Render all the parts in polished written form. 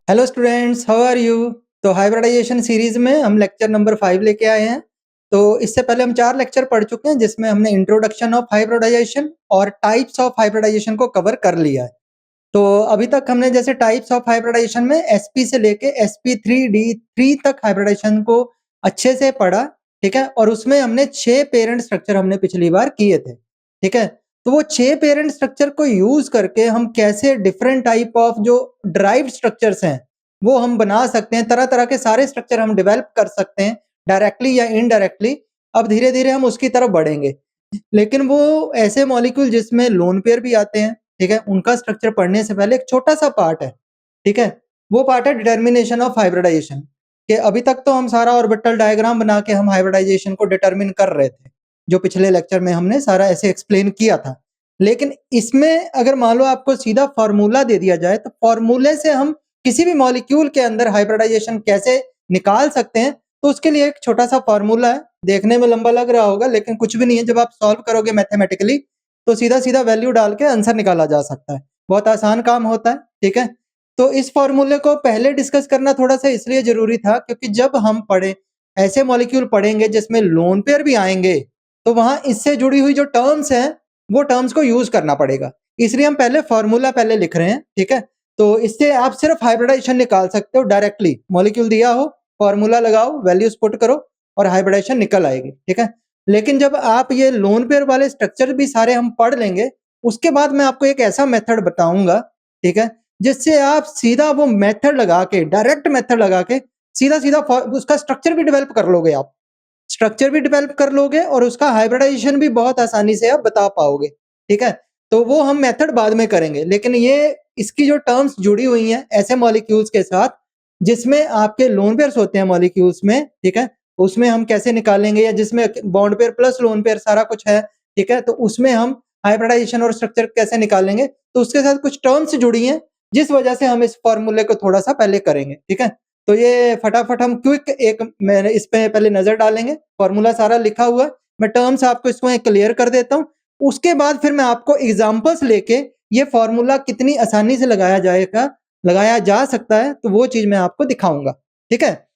Hello students, how are you? तो hybridisation series में हम लेक्चर नंबर 5 लेके आए हैं। तो इससे पहले हम 4 लेक्चर पढ़ चुके हैं जिसमें हमने इंट्रोडक्शन ऑफ हाइब्रिडाइजेशन और टाइप्स ऑफ हाइब्रिडाइजेशन को कवर कर लिया है। तो अभी तक हमने जैसे टाइप्स ऑफ हाइब्रिडाइजेशन में एसपी से लेके sp3d3 तक हाइब्रिडाइजेशन को अच्छे से पढ़ा, ठीक है? और उसमें हमने 6 पेरेंट स्ट्रक्चर हमने पिछली बार किए थे, ठीक है? तो वो 6 पेरेंट स्ट्रक्चर को यूज करके हम कैसे डिफरेंट टाइप ऑफ जो ड्राइव्ड स्ट्रक्चर्स हैं वो हम बना सकते हैं, तरह-तरह के सारे स्ट्रक्चर हम डेवलप कर सकते हैं, डायरेक्टली या इनडायरेक्टली। अब धीरे-धीरे हम उसकी तरफ बढ़ेंगे। लेकिन वो ऐसे मॉलिक्यूल जिसमें लोन पेयर भी आते हैं, ठीक है? उनका स्ट्रक्चर पढ़ने से पहले एक छोटा-सा पार्ट है, ठीक है? वो पार्ट है डिटर्मिनेशन ऑफ हाइब्रिडाइजेशन कि अभी तक तो हम सारा ऑर्बिटल डायग्राम बना के हम हाइब्रिडाइजेशन को डिटरमिन कर रहे थे, जो पिछले लेक्चर में हमने सारा ऐसे एक्सप्लेन किया था। लेकिन इसमें अगर मान लो आपको सीधा फार्मूला दे दिया जाए, तो फार्मूले से हम किसी भी मॉलिक्यूल के अंदर हाइब्रिडाइजेशन कैसे निकाल सकते हैं, तो उसके लिए एक छोटा-सा फार्मूला है। देखने में लंबा लग रहा होगा लेकिन कुछ भी नहीं है, जब आप सॉल्व करोगे मैथमेटिकली तो सीधा-सीधा वैल्यू डाल के आंसर निकाला जा सकता है। बहुत आसान काम होता है, ठीक है? तो इस फार्मूले को पहले डिस्कस करना थोड़ा-सा इसलिए ज़रूरी था क्योंकि जब हम पढ़ें, ऐसे मॉलिक्यूल पढ़ेंगे जिसमें लोन पेयर भी आएँगे, तो वहाँ इससे जुड़ी हुई जो टर्म्स हैं, वो टर्म्स को यूज़ करना पड़ेगा। इसलिए हम पहले फार्मूला पहले लिख रहे हैं, ठीक है? तो इससे आप सिर्फ हाइब्रिडाइजेशन निकाल सकते हो डायरेक्टली। मॉलिक्यूल दिया हो, फार्मूला लगाओ, वैल्यूज़ पुट करो और हाइब्रिडाइजेशन निकल आएगी, ठीक है? लेकिन जब आप ये लोन पेयर वाले स्ट्रक्चर भी सारे हम पढ़ लेंगे, उसके बाद मैं आपको एक ऐसा मेथड बताऊँगा, ठीक है? जिससे आप सीधा वो मेथड लगा के, डायरेक्ट मेथड लगा के सीधा-सीधा उसका स्ट्रक्चर भी डेवलप कर लोगे आप। स्ट्रक्चर भी डेवलप कर लोगे और उसका हाइब्रिडाइजेशन भी बहुत आसानी से आप बता पाओगे, ठीक है? तो वो हम मेथड बाद में करेंगे, लेकिन ये इसकी जो टर्म्स जुड़ी हुई हैं ऐसे मॉलिक्यूल्स के साथ, जिसमें आपके लोन पेयर्स होते हैं मॉलिक्यूल्स में, ठीक है? उसमें हम कैसे निकालेंगे या जिसमें bond pair plus lone pair सारा कुछ है, ठीक है? तो उसमें हम हाइब्रिडाइजेशन और स्ट्रक्चर कैसे निकालेंगे, तो उसके साथ कुछ टर्म्स जुड़ी हैं, जिस वजह से हम इस फॉर्मूले को थोड़ा-सा पहले करेंगे, ठीक है? तो ये फटाफट हम क्विक एक मैंने इस पे पहले नज़र डालेंगे, फ़ॉर्मूला सारा लिखा हुआ है, मैं टर्म्स आपको इसमें क्लियर कर देता हूँ। उसके बाद फिर मैं आपको एग्ज़ाम्पल्स लेके ये फ़ॉर्मूला कितनी आसानी से लगाया जा सकता है, तो वो चीज़ मैं आपको दिखाऊँगा, ठीक है?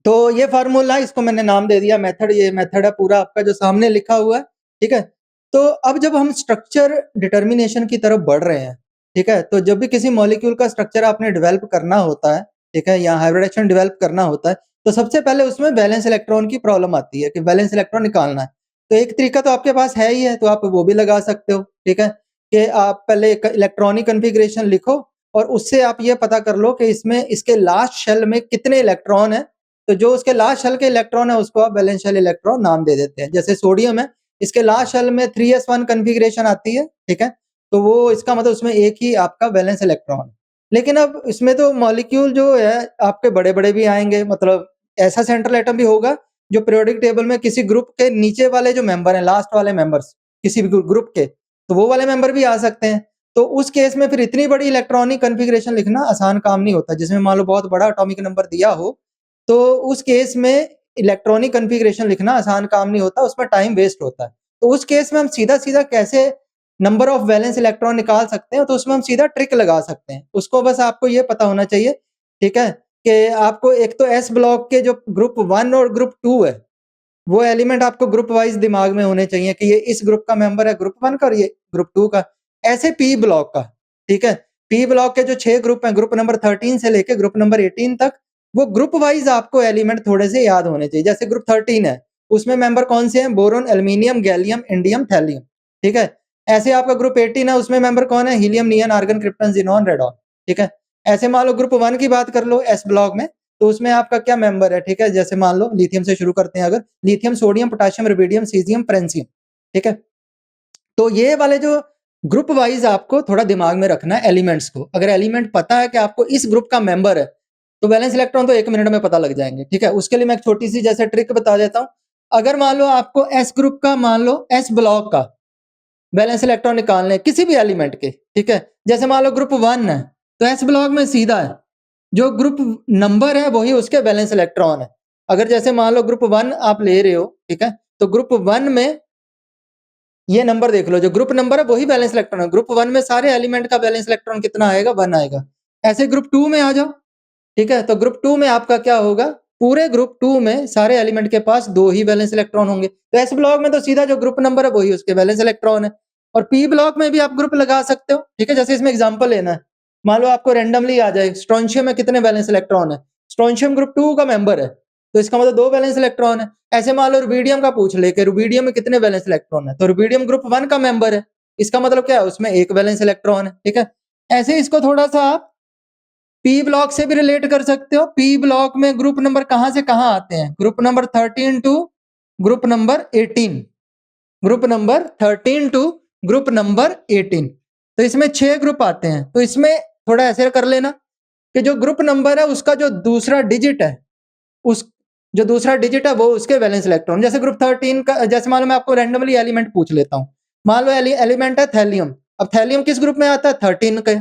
तो ये फ़ॉर्मूला इसको मैंने नाम दे दिया मेथड, ये मेथड है पूरा आपका जो सामने लिखा हुआ है, ठीक है? तो अब जब हम स्ट्रक्चर डिटर्मिनेशन की तरफ बढ़ रहे हैं, ठीक है? तो जब भी किसी मॉलिक्यूल का स्ट्रक्चर आपने डेवलप करना होता है, ठीक है? या हाइब्रिडेशन डेवलप करना होता है, तो सबसे पहले उसमें वैलेंस इलेक्ट्रॉन की प्रॉब्लम आती है कि वैलेंस इलेक्ट्रॉन निकालना है। तो एक तरीका तो आपके पास है ही है, तो आप वो भी लगा सकते हो, ठीक है? कि आप पहले एक इलेक्ट्रॉनिक कॉन्फ़िगरेशन लिखो और उससे आप ये पता कर लो कि इसमें इसके लास्ट शेल में कितने इलेक्ट्रॉन हैं, तो जो उसके लास्ट शेल के इलेक्ट्रॉन है उसको आप वैलेंस शेल इलेक्ट्रॉन नाम दे देते हैं। जैसे सोडियम है, इसके लास्ट शेल में 3s1 कॉन्फ़िगरेशन आती है, ठीक है? तो वो इसका मतलब उसमें एक ही आपका वैलेंस इलेक्ट्रॉन। लेकिन अब इसमें तो मॉलिक्यूल जो है आपके बड़े-बड़े भी आएँगे, मतलब ऐसा सेंट्रल एटम भी होगा जो पीरियोडिक टेबल में किसी ग्रुप के नीचे वाले जो मेंबर हैं, लास्ट वाले मेंबर्स किसी भी ग्रुप के, तो वो वाले मेंबर भी आ सकते हैं। तो उस केस में फिर इतनी बड़ी इलेक्ट्रॉनिक कॉन्फ़िगरेशन लिखना आसान काम नहीं होता, जिसमें मान लो बहुत बड़ा एटॉमिक नंबर दिया हो, तो उस केस में इलेक्ट्रॉनिक कॉन्फ़िगरेशन लिखना आसान काम नहीं होता, उसमें टाइम वेस्ट होता है। तो उस केस में हम सीधा-सीधा कैसे नंबर ऑफ वैलेंस इलेक्ट्रॉन निकाल सकते हैं, तो उसमें हम सीधा ट्रिक लगा सकते हैं। उसको बस आपको ये पता होना चाहिए, ठीक है? कि आपको एक तो एस ब्लॉक के जो ग्रुप 1 और ग्रुप 2 है, वो एलिमेंट आपको ग्रुप वाइज़ दिमाग में होने चाहिए कि ये इस ग्रुप का मेंबर है ग्रुप 1 का और ये ग्रुप 2 का। ऐसे पी ब्लॉक का, ठीक है? पी ब्लॉक के जो 6 ग्रुप हैं, ग्रुप नंबर 13 से लेके ग्रुप नंबर 18 तक, वो ग्रुप वाइज़ आपको एलिमेंट थोड़े से याद होने चाहिए। जैसे ग्रुप 13 है, उसमें मेंबर कौन से हैं? Boron, aluminium, gallium, indium, thallium, ठीक है? ऐसे आपका ग्रुप 18 है, उसमें मेंबर कौन है? Helium, neon, argon, krypton, xenon, radon, ठीक है? ऐसे मान लो ग्रुप 1 की बात कर लो एस ब्लॉक में, तो उसमें आपका क्या मेंबर है, ठीक है? जैसे मान लो लिथियम से शुरू करते हैं अगर, lithium, sodium, potassium, rubidium, caesium, francium, ठीक है? तो ये वाले जो ग्रुप वाइज़ आपको थोड़ा दिमाग में रखना है एलिमेंट्स को। अगर एलिमेंट पता है कि आपको इस ग्रुप का मेंबर है, तो वैलेंस इलेक्ट्रॉन तो 1 मिनट में पता लग जाएँगे, ठीक है? उसके लिए मैं एक छोटी-सी जैसे ट्रिक बता देता हूँ। अगर मान लो आपको एस ग्रुप का, मान लो एस ब्लॉक का वैलेंस इलेक्ट्रॉन निकालने हैं किसी भी एलिमेंट के, ठीक है? जैसे मान लो ग्रुप 1 है, तो एस ब्लॉक में सीधा है, जो ग्रुप नंबर है वही उसके वैलेंस इलेक्ट्रॉन है। अगर जैसे मान लो ग्रुप 1 आप ले रहे हो, ठीक है? तो ग्रुप 1 में ये नंबर देख लो, जो ग्रुप नंबर है वही वैलेंस इलेक्ट्रॉन है। ग्रुप 1 में सारे एलिमेंट का वैलेंस इलेक्ट्रॉन कितना आएगा? 1 आएगा। ऐसे ग्रुप 2 में आ जाओ, ठीक है। तो ग्रुप 2 में आपका क्या होगा, पूरे ग्रुप 2 में सारे एलिमेंट के पास 2 ही वैलेंस इलेक्ट्रॉन होंगे। तो एस ब्लॉक में तो सीधा जो ग्रुप नंबर है वही उसके वैलेंस इलेक्ट्रॉन है। और पी ब्लॉक में भी आप ग्रुप लगा सकते हो, ठीक है। जैसे इसमें एग्जांपल लेना है, मान लो आपको रैंडमली आ जाए स्ट्रोंशियम में कितने वैलेंस इलेक्ट्रॉन है, स्ट्रोंशियम ग्रुप 2 का मेंबर है, तो इसका मतलब 2 वैलेंस इलेक्ट्रॉन है। ऐसे मान लो रुबिडियम का पूछ ले कि रुबिडियम में कितने वैलेंस इलेक्ट्रॉन है, तो रुबिडियम ग्रुप 1 का मेंबर है, इसका मतलब क्या है, उसमें 1 वैलेंस इलेक्ट्रॉन है, ठीक है। ऐसे इसको थोड़ा सा आप पी ब्लॉक से भी रिलेट कर सकते हो। पी ब्लॉक में ग्रुप नंबर कहां से कहां आते हैं, group number 13 to group number 18, group number 13 to group number 18। तो इसमें 6 ग्रुप आते हैं। तो इसमें थोड़ा ऐसे कर लेना कि जो ग्रुप नंबर है उसका जो दूसरा डिजिट है, उस जो दूसरा डिजिट है वो उसके वैलेंस इलेक्ट्रॉन। जैसे ग्रुप 13 का, जैसे मान लो मैं आपको रैंडमली एलिमेंट पूछ लेता हूँ, मान लो एलिमेंट है थैलियम। अब थैलियम किस ग्रुप में आता है, 13 के।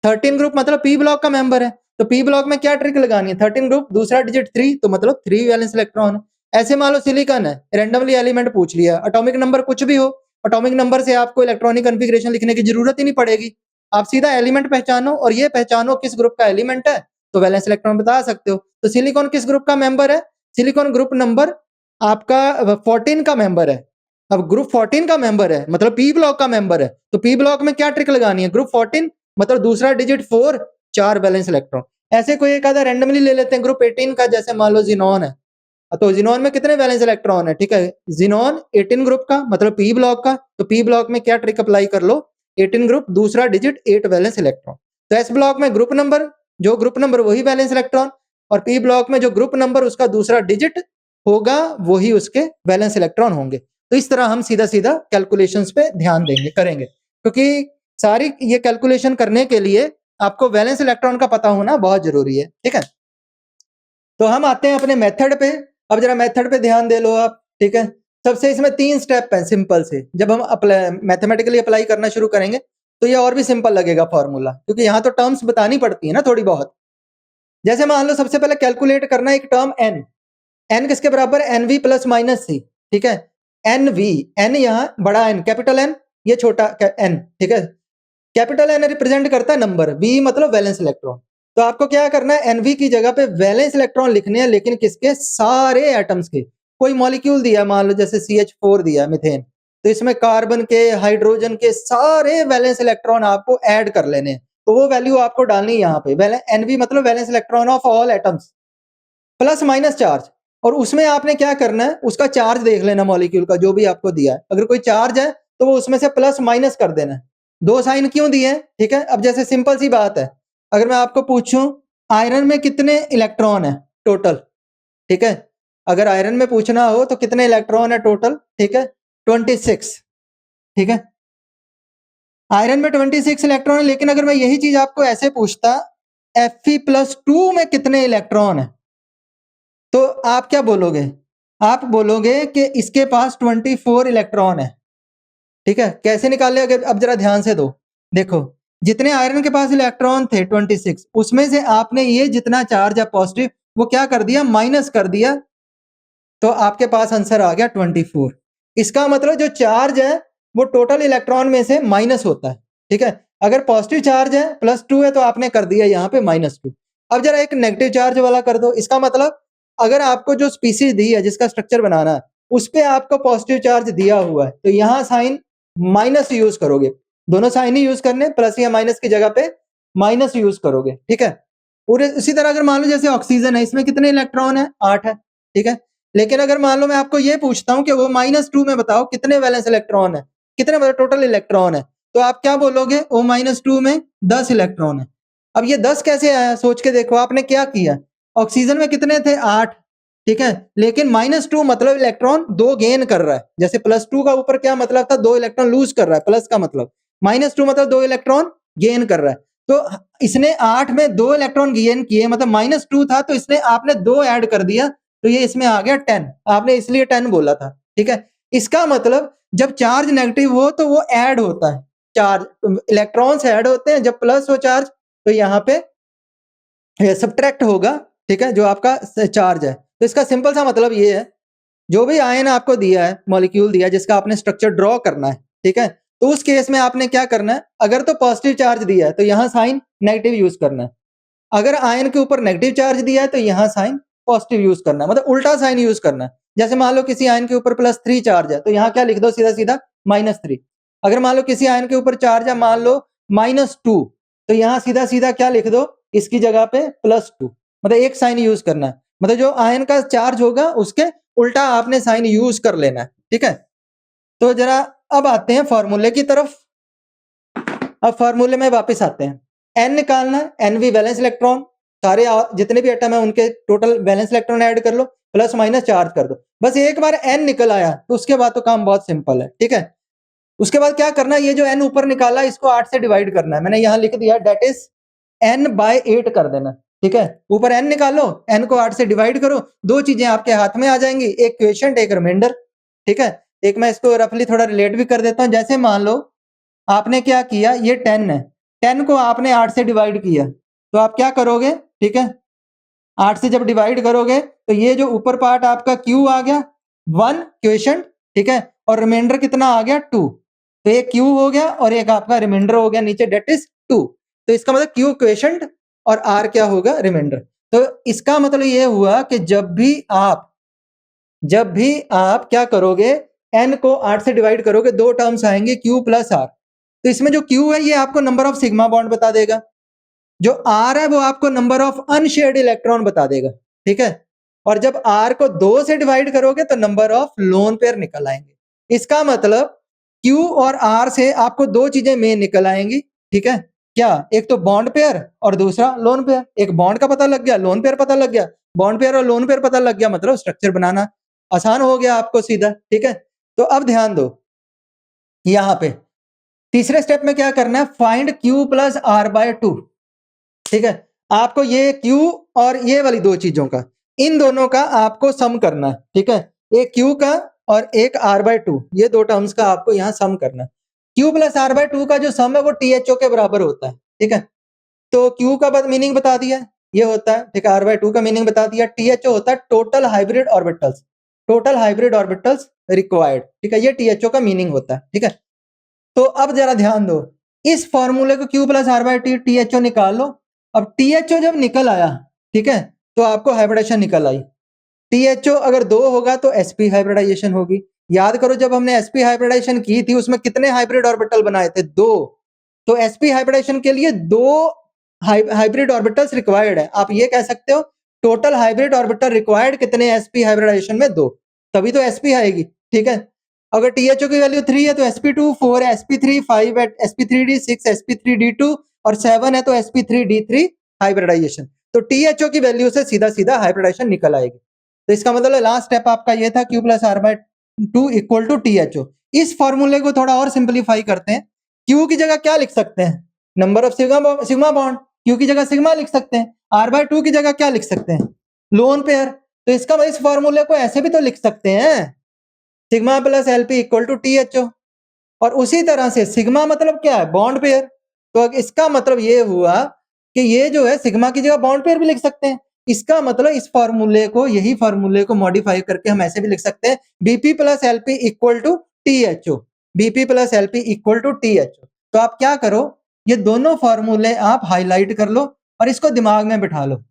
13 ग्रुप मतलब पी ब्लॉक का मेंबर है। तो पी ब्लॉक में क्या ट्रिक लगानी है, 13 ग्रुप दूसरा डिजिट 3, तो मतलब 3 वैलेंस इलेक्ट्रॉन है। ऐसे मान लो सिलिकॉन है, रैंडमली एलिमेंट पूछ लिया, एटॉमिक नंबर कुछ भी हो, एटॉमिक नंबर से आपको इलेक्ट्रॉनिक कॉन्फ़िगरेशन लिखने की जरूरत ही नहीं पड़ेगी। आप सीधा एलिमेंट पहचानो और ये पहचानो किस ग्रुप का एलिमेंट है, तो वैलेंस इलेक्ट्रॉन बता सकते हो। तो सिलिकॉन किस ग्रुप का मेंबर है, सिलिकॉन ग्रुप नंबर आपका 14 का मेंबर है। अब ग्रुप 14 का मेंबर है मतलब पी ब्लॉक का मेंबर है, तो पी ब्लॉक में क्या ट्रिक लगानी है, ग्रुप 14 मतलब दूसरा डिजिट 4, 4 वैलेंस इलेक्ट्रॉन। ऐसे कोई एक आधा रैंडमली ले लेते हैं ग्रुप 18 का, जैसे मान लो जिनॉन है, तो जिनॉन में कितने वैलेंस इलेक्ट्रॉन है, ठीक है। जिनॉन 18 ग्रुप का मतलब पी ब्लॉक का, तो पी ब्लॉक में क्या ट्रिक अप्लाई कर लो, 18 ग्रुप दूसरा डिजिट 8 वैलेंस इलेक्ट्रॉन। तो एस ब्लॉक में ग्रुप नंबर, जो ग्रुप नंबर वही वैलेंस इलेक्ट्रॉन, और पी ब्लॉक में जो ग्रुप नंबर उसका दूसरा डिजिट होगा वही उसके वैलेंस इलेक्ट्रॉन होंगे। तो इस तरह हम सीधा सीधा कैलकुलेशंस पे ध्यान देंगे करेंगे, क्योंकि सारी ये कैलकुलेशन करने के लिए आपको वैलेंस इलेक्ट्रॉन का पता होना बहुत जरूरी है, ठीक है। तो हम आते हैं अपने मेथड पे। अब जरा मेथड पे ध्यान दे लो आप, ठीक है। सबसे इसमें 3 स्टेप है सिंपल से। जब हम अप्लाई मैथमेटिकली अप्लाई करना शुरू करेंगे तो ये और भी सिंपल लगेगा फॉर्मूला, क्योंकि यहाँ तो टर्म्स बतानी पड़ती है ना थोड़ी बहुत। जैसे मान लो सबसे पहले कैलकुलेट करना एक टर्म एन, एन किसके बराबर, एन वी प्लस माइनस सी, ठीक है। एन वी, एन यहाँ बड़ा एन कैपिटल एन, ये छोटा एन, ठीक है। कैपिटल एन रिप्रेजेंट करता है नंबर, वी मतलब वैलेंस इलेक्ट्रॉन। तो आपको क्या करना है, एनवी की जगह पे वैलेंस इलेक्ट्रॉन लिखने हैं, लेकिन किसके, सारे एटम्स के। कोई मॉलिक्यूल दिया मान लो जैसे CH4 दिया मीथेन, तो इसमें कार्बन के, हाइड्रोजन के सारे वैलेंस इलेक्ट्रॉन आपको ऐड कर लेने हैं। तो वो वैल्यू आपको डालनी है यहाँ पे, एनवी मतलब valence electron of all atoms plus minus charge. और उसमें आपने क्या करना है, उसका चार्ज देख लेना मॉलिक्यूल का जो भी आपको दिया है, अगर कोई चार्ज है तो वो उसमें से प्लस माइनस कर देना है। 2 साइन क्यों दिए हैं, ठीक है। अब जैसे सिंपल सी बात है, अगर मैं आपको पूछूं आयरन में कितने इलेक्ट्रॉन है टोटल, ठीक है। अगर आयरन में पूछना हो तो कितने इलेक्ट्रॉन है टोटल, ठीक है, 26, ठीक है। आयरन में 26 इलेक्ट्रॉन है, लेकिन अगर मैं यही चीज आपको ऐसे पूछता Fe+2 में कितने इलेक्ट्रॉन है, तो आप क्या बोलोगे, आप बोलोगे कि इसके पास 24 इलेक्ट्रॉन है, ठीक है। कैसे निकाले, अगर अब जरा ध्यान से दो, देखो जितने आयरन के पास इलेक्ट्रॉन थे 26, उसमें से आपने ये जितना चार्ज है पॉजिटिव वो क्या कर दिया, माइनस कर दिया, तो आपके पास आंसर आ गया 24। इसका मतलब जो चार्ज है वो टोटल इलेक्ट्रॉन में से माइनस होता है, ठीक है। अगर पॉजिटिव चार्ज है +2 है तो आपने कर दिया यहाँ पे -2। अब जरा एक नेगेटिव चार्ज वाला कर दो, इसका मतलब अगर आपको जो स्पीसीज दी है जिसका स्ट्रक्चर बनाना है उस पे आपको पॉजिटिव चार्ज दिया हुआ है, तो यहाँ साइन माइनस यूज करोगे। दोनों साइन ही यूज करने, प्लस या माइनस की जगह पे माइनस यूज करोगे, ठीक है। पूरे इसी तरह अगर मान लो जैसे ऑक्सीजन है, इसमें कितने इलेक्ट्रॉन है, 8 है, ठीक है। लेकिन अगर मान लो मैं आपको ये पूछता हूँ कि वो -2 में बताओ कितने वैलेंस इलेक्ट्रॉन है, कितने मतलब टोटल इलेक्ट्रॉन है, तो आप क्या बोलोगे, ओ -2 में 10 इलेक्ट्रॉन है। अब ये 10 कैसे आया, सोच के देखो आपने क्या किया, ऑक्सीजन में कितने थे, 8, ठीक है। लेकिन -2 मतलब इलेक्ट्रॉन 2 गेन कर रहा है, जैसे +2 का ऊपर क्या मतलब था, 2 इलेक्ट्रॉन लूज कर रहा है, प्लस का मतलब, -2 मतलब 2 इलेक्ट्रॉन गेन कर रहा है। तो इसने 8 में 2 इलेक्ट्रॉन गेन किए, मतलब -2 था तो इसने आपने 2 ऐड कर दिया, तो ये इसमें आ गया 10, आपने इसलिए 10 बोला था, ठीक है। इसका मतलब जब चार्ज नेगेटिव हो तो वो ऐड होता है, चार्ज इलेक्ट्रॉन्स ऐड होते हैं, जब प्लस हो चार्ज तो यहाँ पे सब्ट्रैक्ट होगा, ठीक है, जो आपका चार्ज है। तो इसका सिंपल सा मतलब ये है, जो भी आयन आपको दिया है, मॉलिक्यूल दिया है जिसका आपने स्ट्रक्चर ड्रॉ करना है, ठीक है, तो उस केस में आपने क्या करना है, अगर तो पॉजिटिव चार्ज दिया है तो यहाँ साइन नेगेटिव यूज करना है, अगर आयन के ऊपर नेगेटिव चार्ज दिया है तो यहाँ साइन पॉजिटिव यूज करना है, मतलब उल्टा साइन यूज करना है। जैसे मान लो किसी आयन के ऊपर +3 चार्ज है तो यहाँ क्या लिख दो सीधा सीधा -3। अगर मान लो किसी आयन के ऊपर चार्ज है मान लो -2 तो यहाँ सीधा सीधा क्या लिख दो इसकी जगह पे +2, मतलब एक साइन यूज करना है, मतलब जो आयन का चार्ज होगा उसके उल्टा आपने साइन यूज कर लेना है, ठीक है। तो जरा अब आते हैं फॉर्मूले की तरफ। अब फॉर्मूले में वापस आते हैं, n निकालना है, Nv वैलेंस इलेक्ट्रॉन, सारे जितने भी एटम है उनके टोटल वैलेंस इलेक्ट्रॉन ऐड कर लो, प्लस माइनस चार्ज कर दो। बस एक बार n निकल आया तो उसके बाद तो काम बहुत सिंपल है, ठीक है। उसके बाद क्या करना है, ये जो n ऊपर निकाला इसको 8 से डिवाइड करना है, मैंने यहाँ लिख दिया डेट इज n/8 कर देना, ठीक है। ऊपर n निकालो, n को 8 से डिवाइड करो, दो चीजें आपके हाथ में आ जाएंगी, एक क्वेश्चन एक रिमाइंडर, ठीक है। एक मैं इसको रफली थोड़ा रिलेट भी कर देता हूँ। जैसे मान लो आपने क्या किया, ये 10 है, 10 को आपने 8 से डिवाइड किया तो आप क्या करोगे, ठीक है, 8 से जब डिवाइड करोगे तो ये जो ऊपर पार्ट आपका Q आ गया 1 क्वेश्चन, ठीक है, और रिमाइंडर कितना आ गया 2, तो एक Q हो गया और एक आपका रिमाइंडर हो गया नीचे डेट इज 2। तो इसका मतलब Q क्वेश्चन और R क्या होगा, रिमाइंडर। तो इसका मतलब ये हुआ कि जब भी आप क्या करोगे, n को 8 से डिवाइड करोगे, दो टर्म्स आएंगे Q प्लस R। तो इसमें जो Q है ये आपको नंबर ऑफ सिग्मा बॉन्ड बता देगा, जो R है वो आपको नंबर ऑफ अनशेयर्ड इलेक्ट्रॉन बता देगा, ठीक है। और जब R को 2 से डिवाइड करोगे तो नंबर ऑफ लोन पेयर निकल आएंगे। इसका मतलब Q और R से आपको दो चीजें मेन निकल आएंगी, ठीक है। क्या, एक तो बॉन्ड पेयर और दूसरा लोन पेयर। एक बॉन्ड का पता लग गया, लोन पेयर पता लग गया, बॉन्ड पेयर और लोन पेयर पता लग गया, मतलब स्ट्रक्चर बनाना आसान हो गया आपको सीधा, ठीक है। तो अब ध्यान दो यहाँ पे तीसरे स्टेप में क्या करना है, फाइंड Q प्लस R/2, ठीक है। आपको ये Q और ये वाली दो चीजों का, इन दोनों का आपको सम करना है, ठीक है। एक Q का और एक R/2, ये दो टर्म्स का आपको यहाँ सम करना है। Q प्लस R/2 का जो सम है वो THO के बराबर होता है, ठीक है। तो Q का मीनिंग बता दिया, ये होता है, ठीक है। R/2 का मीनिंग बता दिया, THO होता है total hybrid orbitals, total hybrid orbitals required, ठीक है। ये THO का मीनिंग होता है, ठीक है। तो अब जरा ध्यान दो, इस फॉर्मूले को Q प्लस R/2 THO निकाल लो। अब THO जब निकल आया, ठीक है, तो आपको हाइब्रिडाइजेशन निकल आई। THO अगर 2 होगा तो sp हाइब्रिडाइजेशन होगी। याद करो जब हमने sp हाइब्रिडाइजेशन की थी उसमें कितने हाइब्रिड ऑर्बिटल बनाए थे, 2। तो sp हाइब्रिडाइजेशन के लिए 2 हाइब्रिड ऑर्बिटल्स रिक्वायर्ड है। आप ये कह सकते हो टोटल हाइब्रिड ऑर्बिटल रिक्वायर्ड कितने sp हाइब्रिडाइजेशन में, 2, तभी तो sp आएगी, ठीक है। अगर THO की वैल्यू 3 है तो sp2 4 है, sp3 5 है, sp3d 6, sp3d2 और 7 है तो sp3d3 हाइब्रिडाइजेशन। तो THO की वैल्यू से सीधा सीधा हाइब्रिडाइजेशन निकल आएगी। तो इसका मतलब लास्ट स्टेप आपका ये था Q plus R/2 equal to THO। इस फॉर्मूले को थोड़ा और सिंप्लीफाई करते हैं। Q की जगह क्या लिख सकते हैं, number of sigma bond, Q की जगह सिग्मा लिख सकते हैं। R/2 की जगह क्या लिख सकते हैं, लोन पेयर। तो इसका मतलब इस फॉर्मूले को ऐसे भी तो लिख सकते हैं, sigma plus LP equal to THO। और उसी तरह से सिग्मा मतलब क्या है, बॉन्ड पेयर। तो इसका मतलब ये हुआ कि ये जो है सिग्मा की जगह बॉन्ड पेयर भी लिख सकते हैं। इसका मतलब इस फॉर्मूले को, यही फॉर्मूले को मॉडिफाई करके हम ऐसे भी लिख सकते हैं, BP plus LP equal to THO, BP plus LP equal to THO। तो आप क्या करो, ये दोनों फॉर्मूले आप हाईलाइट कर लो और इसको दिमाग में बिठा लो।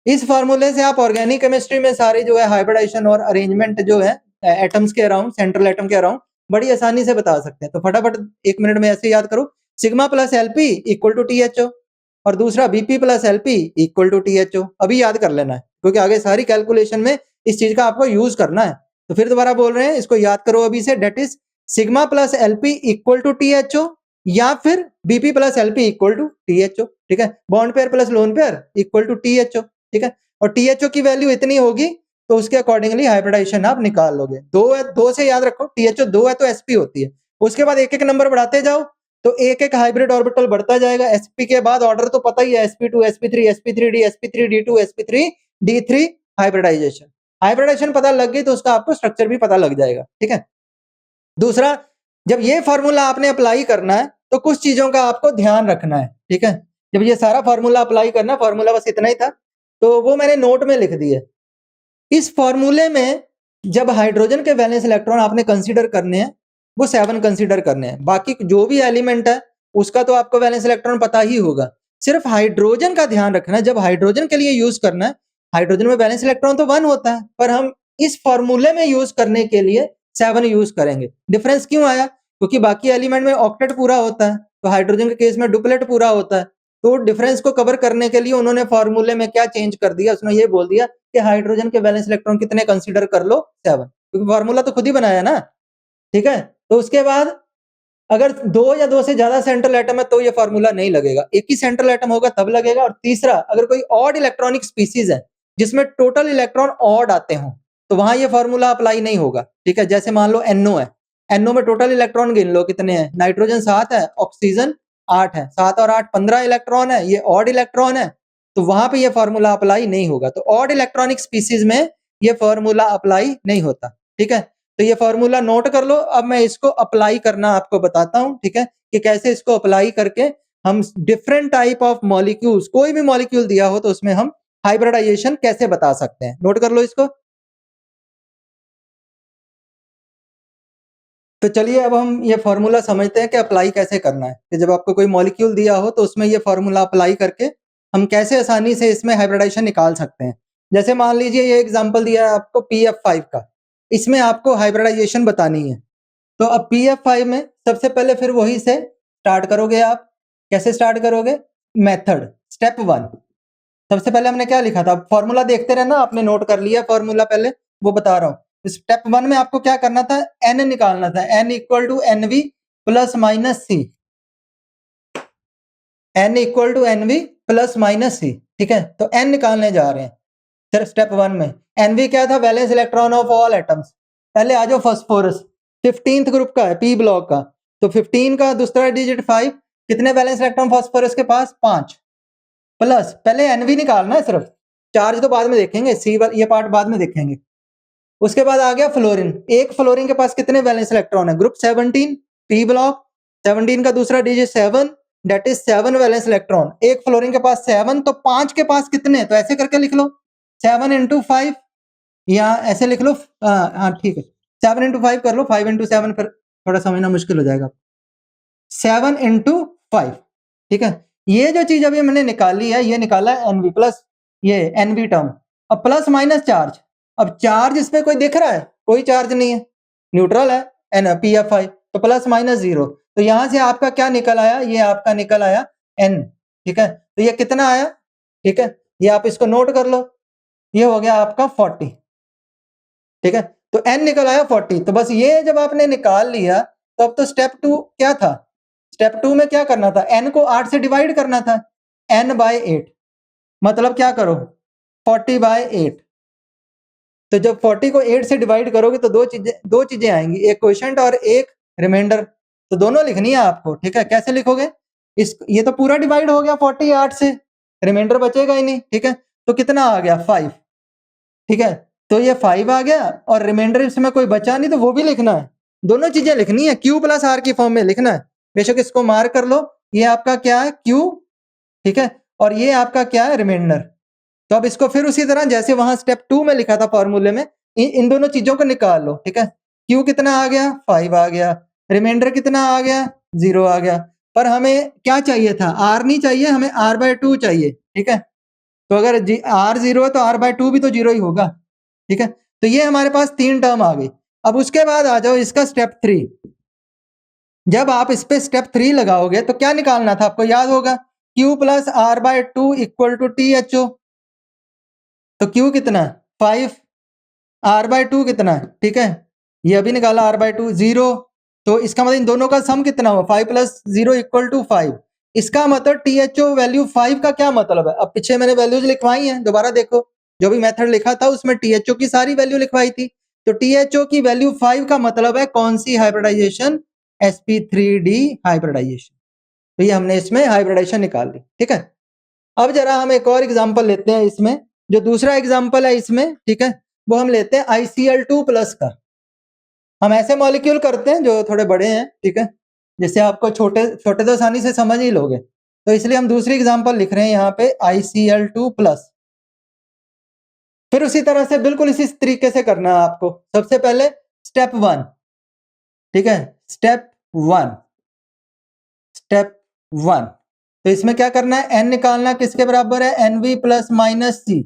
इस फॉर्मूले से आप ऑर्गेनिक केमिस्ट्री में सारे जो है हाइब्रिडाइजेशन और अरेंजमेंट जो है एटम्स के अराउंड, सेंट्रल एटम के अराउंड बड़ी आसानी से बता सकते हैं। तो फटाफट 1 मिनट में ऐसे याद करो, sigma plus LP equal to THO और दूसरा BP plus LP equal to THO। अभी याद कर लेना है क्योंकि आगे सारी कैलकुलेशन में इस चीज का आपको यूज करना है। तो फिर दोबारा बोल रहे हैं, इसको याद करो अभी से, that is sigma plus LP equal to THO या फिर BP plus LP equal to THO, ठीक है। Bond pair plus lone pair equal to THO, ठीक है। और THO की वैल्यू इतनी होगी तो उसके अकॉर्डिंगली हाइब्रिडाइजेशन आप निकाल लोगे। 2 है, 2 से याद रखो, THO 2 है तो sp होती है। उसके बाद एक एक नंबर बढ़ाते जाओ तो एक एक हाइब्रिड ऑर्बिटल बढ़ता जाएगा। sp के बाद ऑर्डर तो पता ही है, sp2 sp3 sp3d sp3d2 sp3d3 hybridisation. Hybridisation पता लग गई तो उसका आपको स्ट्रक्चर भी पता लग जाएगा, ठीक है। दूसरा, जब ये फॉर्मूला आपने अप्लाई करना है तो कुछ चीजों का आपको ध्यान रखना है, ठीक है। जब ये सारा फॉर्मूला अप्लाई करना, फॉर्मूला बस इतना ही था तो वो मैंने नोट में लिख दिया। इस फॉर्मूले में जब हाइड्रोजन के वैलेंस इलेक्ट्रॉन आपने कंसीडर करने हैं वो 7 कंसीडर करने हैं। बाकी जो भी एलिमेंट है उसका तो आपको वैलेंस इलेक्ट्रॉन पता ही होगा। सिर्फ हाइड्रोजन का ध्यान रखना है, जब हाइड्रोजन के लिए यूज करना है, हाइड्रोजन में वैलेंस इलेक्ट्रॉन तो 1 होता है, पर हम इस फॉर्मूले में यूज करने के लिए 7 यूज करेंगे। डिफरेंस क्यों आया? क्योंकि बाकी एलिमेंट में ऑक्टेट पूरा होता है, तो हाइड्रोजन के केस में डुप्लेट पूरा होता है। तो डिफरेंस को कवर करने के लिए उन्होंने फॉर्मूले में क्या चेंज कर दिया, उसने ये बोल दिया कि हाइड्रोजन के वैलेंस इलेक्ट्रॉन कितने कंसीडर कर लो, 7, क्योंकि फॉर्मूला तो खुद ही बनाया ना, ठीक है। तो उसके बाद अगर 2 या 2 से ज्यादा सेंट्रल एटम है तो ये फॉर्मूला नहीं लगेगा, एक ही सेंट्रल एटम होगा तब लगेगा। और तीसरा, अगर कोई ऑड इलेक्ट्रॉनिक स्पीसीज है जिसमें टोटल इलेक्ट्रॉन ऑड आते हों, तो वहां ये फॉर्मूला अप्लाई नहीं होगा, ठीक है। जैसे मान लो NO है, NO में टोटल इलेक्ट्रॉन गिन लो कितने हैं, नाइट्रोजन 7 है, ऑक्सीजन 8 है, 7 और 8 15 इलेक्ट्रॉन है, ये ऑड इलेक्ट्रॉन है, तो वहां पे ये फॉर्मूला अप्लाई नहीं होगा। तो ऑड इलेक्ट्रॉनिक स्पीसीज में ये फॉर्मूला अप्लाई नहीं होता, ठीक है। तो ये फॉर्मूला नोट कर लो। अब मैं इसको अप्लाई करना आपको बताता हूं, ठीक है, कि कैसे इसको अप्लाई करके हम डिफरेंट टाइप ऑफ मॉलिक्यूल्स, कोई भी मॉलिक्यूल दिया हो तो उसमें हम हाइब्रिडाइजेशन कैसे बता सकते हैं। नोट कर लो इसको। तो चलिए अब हम ये फॉर्मूला समझते हैं कि अप्लाई कैसे करना है, कि जब आपको कोई मॉलिक्यूल दिया हो तो उसमें ये फॉर्मूला अप्लाई करके हम कैसे आसानी से इसमें हाइब्रिडाइजेशन निकाल सकते हैं। जैसे मान लीजिए ये एग्जांपल दिया है आपको PF5 का, इसमें आपको हाइब्रिडाइजेशन बतानी है। तो अब PF5 में सबसे पहले फिर वही से स्टार्ट करोगे आप। कैसे स्टार्ट करोगे? Method step 1। सबसे पहले हमने क्या लिखा था, फॉर्मूला देखते रहना, आपने नोट कर लिया फॉर्मूला पहले, वो बता रहा हूँ। स्टेप 1 में आपको क्या करना था, N निकालना था, N equal to NV plus minus C, N equal to NV plus minus C, ठीक है। तो N निकालने जा रहे हैं सिर्फ स्टेप 1 में। NV क्या था, valence electron of all atoms. पहले आ जाओ फास्फोरस, 15th ग्रुप का है, P ब्लॉक का, तो 15 का दूसरा डिजिट 5, कितने वैलेंस इलेक्ट्रॉन फास्फोरस के पास, 5, प्लस पहले NV निकालना है सिर्फ, चार्ज तो बाद में देखेंगे, C ये पार्ट बाद में देखेंगे। उसके बाद आ गया फ्लोरीन, एक फ्लोरीन के पास कितने वैलेंस इलेक्ट्रॉन है, ग्रुप 17, P ब्लॉक, 17 का दूसरा digit 7, that is 7 valence electron. एक फ्लोरीन के पास 7, तो 5 के पास कितने, तो ऐसे करके लिख लो 7 इंटू 5, या ऐसे लिख लो, हाँ ठीक है, 7 इंटू 5 कर लो, 5 इंटू 7 फिर थोड़ा समझना मुश्किल हो जाएगा। 7 इंटू 5, ठीक है। ये जो चीज अभी मैंने निकाली है, ये निकाला है NV प्लस, ये NV टर्म। अब प्लस माइनस चार्ज, अब चार्ज इसमें कोई दिख रहा है, कोई चार्ज नहीं है, न्यूट्रल है PF5, तो प्लस माइनस 0। तो यहां से आपका क्या निकल आया, ये आपका निकल आया N, ठीक है। तो ये कितना आया, ठीक है, ये आप इसको नोट कर लो, ये हो गया आपका 40, ठीक है। तो N निकल आया 40। तो बस ये जब आपने निकाल लिया, तो अब तो स्टेप 2 क्या था, स्टेप 2 में क्या करना था, N को 8 से डिवाइड करना था, N बाय 8, मतलब क्या करो, 40 बाय 8। तो जब 40 को 8 से डिवाइड करोगे तो दो चीजें आएंगी, एक क्वोशिएंट और एक रिमाइंडर, तो दोनों लिखनी है आपको, ठीक है। कैसे लिखोगे, ये तो पूरा डिवाइड हो गया 40 8 से, रिमाइंडर बचेगा ही नहीं, ठीक है। तो कितना आ गया, 5, ठीक है। तो ये 5 आ गया और रिमाइंडर इसमें कोई बचा नहीं, तो वो भी लिखना है, दोनों चीजें लिखनी है, Q प्लस R की फॉर्म में लिखना है। बेशक इसको मार्क कर लो, ये आपका क्या है, Q, ठीक है, और ये आपका क्या है, रिमाइंडर। तो अब इसको फिर उसी तरह जैसे वहां स्टेप 2 में लिखा था फॉर्मूले में, इन दोनों चीजों को निकाल लो, ठीक है। Q कितना आ गया, 5 आ गया, रिमाइंडर कितना आ गया, 0 आ गया। पर हमें क्या चाहिए था, R नहीं चाहिए, हमें R/2 चाहिए, ठीक है। तो अगर R 0 है तो R/2 भी तो 0 ही होगा, ठीक है। तो ये हमारे पास 3 टर्म आ गई। अब उसके बाद आ जाओ इसका स्टेप 3। जब आप इस पे स्टेप 3 लगाओगे तो क्या निकालना था, आपको याद होगा, Q plus R/2 equal to THO। तो Q कितना है, 5, R/2 कितना है, ठीक है, ये अभी निकाला R/2 0। तो इसका मतलब इन दोनों का सम कितना हुआ, 5 प्लस 0 इक्वल टू 5। इसका मतलब THO वैल्यू 5 का क्या मतलब है, अब पीछे मैंने वैल्यूज लिखवाई हैं, दोबारा देखो, जो भी मेथड लिखा था उसमें THO की सारी वैल्यू लिखवाई थी। तो THO की वैल्यू 5 का मतलब है कौन सी हाइब्रिडाइजेशन, sp3d हाइब्रिडाइजेशन। तो ये हमने इसमें हाइब्रिडाइजेशन निकाल ली, ठीक है। अब जरा हम एक और एग्जांपल लेते हैं इसमें, जो दूसरा एग्जांपल है इसमें, ठीक है, वो हम लेते हैं ICl2 प्लस का। हम ऐसे मॉलिक्यूल करते हैं जो थोड़े बड़े हैं, ठीक है, जिससे आपको छोटे छोटे तो आसानी से समझ ही लोगे, तो इसलिए हम दूसरी एग्जांपल लिख रहे हैं यहाँ पे ICl2 प्लस। फिर उसी तरह से बिल्कुल इसी तरीके से करना है आपको। सबसे पहले स्टेप 1, ठीक है, स्टेप 1, स्टेप 1, तो इसमें क्या करना है, एन निकालना किसके बराबर है, NB plus minus C,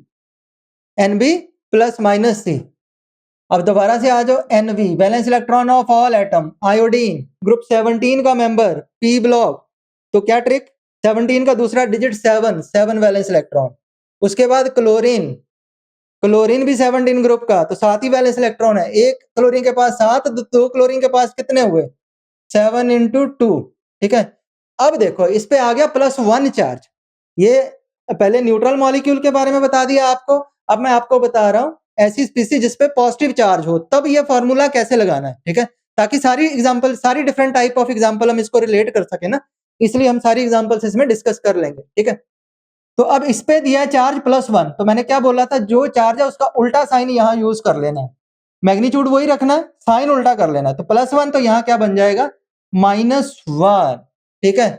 NB plus minus सी। अब दोबारा से आ जाओ, NV valence electron of all atom, iodine group 17 का मेंबर, पी ब्लॉक। तो क्या ट्रिक, 17 का दूसरा डिजिट 7 वैलेंस इलेक्ट्रॉन। उसके बाद क्लोरीन, क्लोरीन भी 17 ग्रुप का, तो 7 ही वैलेंस इलेक्ट्रॉन है। एक क्लोरीन के पास 7, दो क्लोरीन के पास कितने हुए, 7 इंटू 2। ठीक है, अब देखो इस पे आ गया +1 चार्ज। ये पहले न्यूट्रल मॉलिक्यूल के बारे में बता दिया आपको, अब मैं आपको बता रहा हूं ऐसी स्पीसीज जिसपे पॉजिटिव चार्ज हो, तब ये फॉर्मूला कैसे लगाना है। ठीक है, ताकि सारी एग्जांपल, सारी डिफरेंट टाइप ऑफ एग्जांपल हम इसको रिलेट कर सके ना, इसलिए हम सारी एग्जांपल्स इसमें डिस्कस कर लेंगे। ठीक है, तो अब इस पे दिया चार्ज +1, तो मैंने क्या बोला था, जो चार्ज है उसका उल्टा साइन यहां यूज कर लेना है, मैग्नीट्यूड वही रखना है, साइन उल्टा कर लेना है। तो +1 तो यहां क्या बन जाएगा, -1। ठीक है,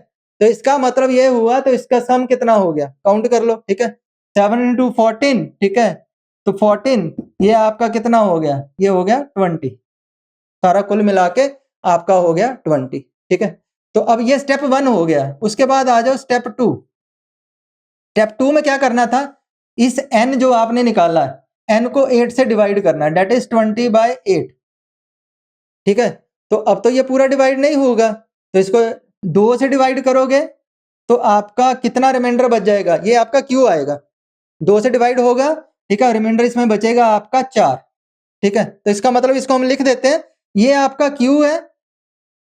तो इसका मतलब ये हुआ, तो इसका सम कितना हो गया, काउंट कर लो। ठीक है, 7 इंटू 14, ठीक है, तो 14 ये आपका कितना हो गया, ये हो गया 20, सारा कुल मिला के आपका हो गया 20। ठीक है, तो अब ये स्टेप 1 हो गया। उसके बाद आ जाओ स्टेप 2। स्टेप 2 में क्या करना था, इस n जो आपने निकाला है, n को 8 से डिवाइड करना है, डेट इज 20/8। ठीक है, तो अब तो ये पूरा डिवाइड नहीं होगा, तो इसको 2 से डिवाइड करोगे तो आपका कितना रिमाइंडर बच जाएगा, ये आपका क्यू आएगा, 2 से डिवाइड होगा। ठीक है, रिमाइंडर इसमें बचेगा आपका 4। ठीक है, तो इसका मतलब इसको हम लिख देते हैं, ये आपका क्यू है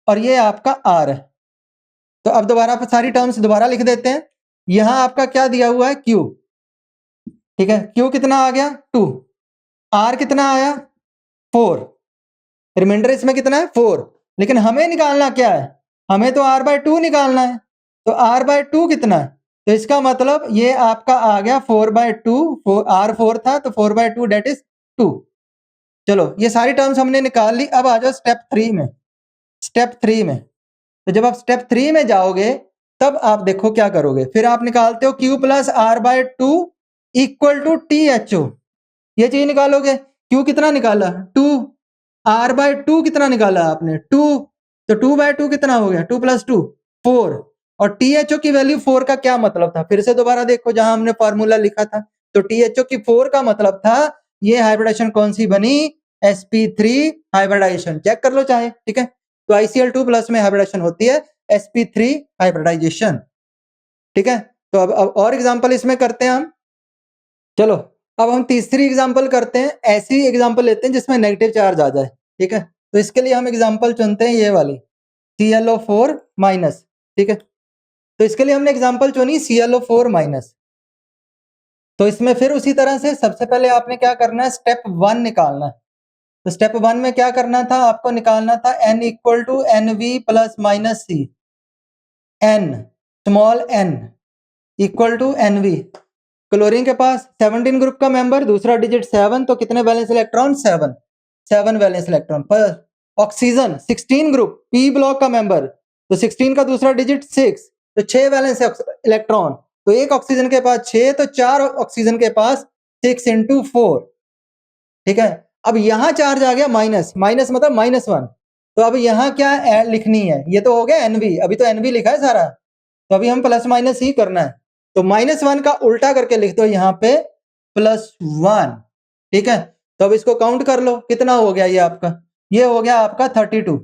और ये आपका आर है। तो अब दोबारा सारी टर्म्स दोबारा लिख देते हैं, यहां आपका क्या दिया हुआ है, क्यू। ठीक है, क्यू कितना आ गया 2, आर कितना आया 4, रिमाइंडर इसमें कितना है 4, लेकिन हमें निकालना क्या है, हमें तो r/2 निकालना है। तो r/2 कितना है, तो इसका मतलब ये आपका आ गया 4/2, r4 था तो 4/2 डेट इज 2। चलो ये सारी टर्म्स हमने निकाल ली। अब आ जाओ स्टेप 3 में। स्टेप 3 में, तो जब आप स्टेप 3 में जाओगे तब आप देखो क्या करोगे, फिर आप निकालते हो Q plus r/2 equal to THO, ये चीज निकालोगे। Q कितना निकाला 2, r/2 कितना निकाला आपने 2, तो 2/2 कितना हो गया, 2 + 2 4, और THO की वैल्यू 4 का क्या मतलब था, फिर से दोबारा देखो जहां हमने फॉर्मूला लिखा था, तो THO की 4 का मतलब था ये हाइब्रिडाइजेशन कौन सी बनी, sp3 हाइब्रिडाइजेशन, चेक कर लो चाहे। ठीक है, तो ICl2+ में हाइब्रिडाइजेशन होती है sp3 हाइब्रिडाइजेशन। ठीक है, तो अब और एग्जांपल इसमें करते हैं हम। चलो अब हम तीसरी एग्जांपल करते हैं, ऐसी एग्जांपल लेते हैं जिसमें नेगेटिव चार्ज आ जाए। ठीक है, तो इसके लिए हम एग्जांपल चुनते हैं ये वाली, ClO4-। ठीक है, तो इसके लिए हमने एग्जांपल चुनी ClO4-। तो इसमें फिर उसी तरह से सबसे पहले आपने क्या करना है, स्टेप 1 निकालना है। तो स्टेप 1 में क्या करना था, आपको निकालना था n equal to NV plus minus C, n small n equal to NV। Chlorine के पास 17 ग्रुप का मेंबर, दूसरा डिजिट 7, तो कितने वैलेंस इलेक्ट्रॉन, 7 वैलेंस इलेक्ट्रॉन। पर ऑक्सीजन 16 ग्रुप, पी ब्लॉक का मेंबर, तो 16 का दूसरा डिजिट 6, तो 6 वैलेंस इलेक्ट्रॉन। तो एक ऑक्सीजन के पास 6, तो 4 ऑक्सीजन के पास 6 इंटू 4। ठीक है, अब यहां चार्ज आ गया माइनस, माइनस मतलब -1, तो अब यहां क्या लिखनी है, ये तो हो गया एनवी, अभी तो एनवी लिखा है सारा, तो अभी हम प्लस माइनस ही करना है। तो -1 का उल्टा करके लिख दो यहाँ पे +1। ठीक है, तो अब इसको काउंट कर लो, कितना हो गया ये आपका, ये हो गया आपका 32।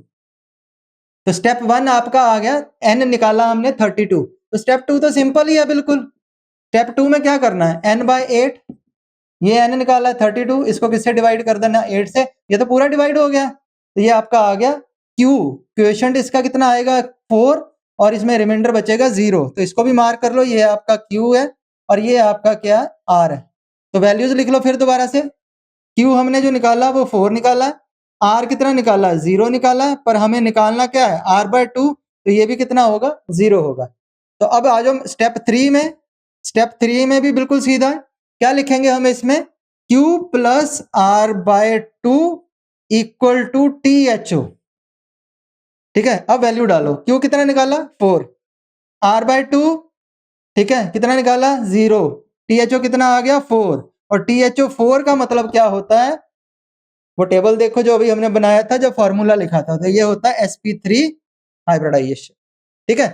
तो स्टेप 1 आपका आ गया, n निकाला हमने 32। तो स्टेप 2 तो सिंपल ही है बिल्कुल। स्टेप 2 में क्या करना है, n/8, ये n निकाला है 32, इसको किससे डिवाइड कर देना, 8 से, ये तो पूरा डिवाइड हो गया। तो ये आपका आ गया q, क्वेश्चन इसका कितना आएगा 4, और इसमें रिमाइंडर बचेगा 0, तो इसको भी मार्क कर लो, ये आपका q है और ये आपका क्या r है। तो वैल्यूज लिख लो फिर दोबारा से, q हमने जो निकाला वो 4 निकाला, r कितना निकाला 0 निकाला, पर हमें निकालना क्या है r/2, तो ये भी कितना होगा 0 होगा। तो अब आ जाओ स्टेप 3 में। स्टेप 3 में भी बिल्कुल सीधा है, क्या लिखेंगे हम इसमें, Q plus r/2 equal to THO। ठीक है, अब वैल्यू डालो, Q कितना निकाला 4, r/2 ठीक है कितना निकाला 0, THO कितना आ गया 4, और THO 4 का मतलब क्या होता है, वो टेबल देखो जो अभी हमने बनाया था, जब फॉर्मूला लिखा था, तो ये होता है sp3 हाइब्रिडाइजेशन। ठीक है,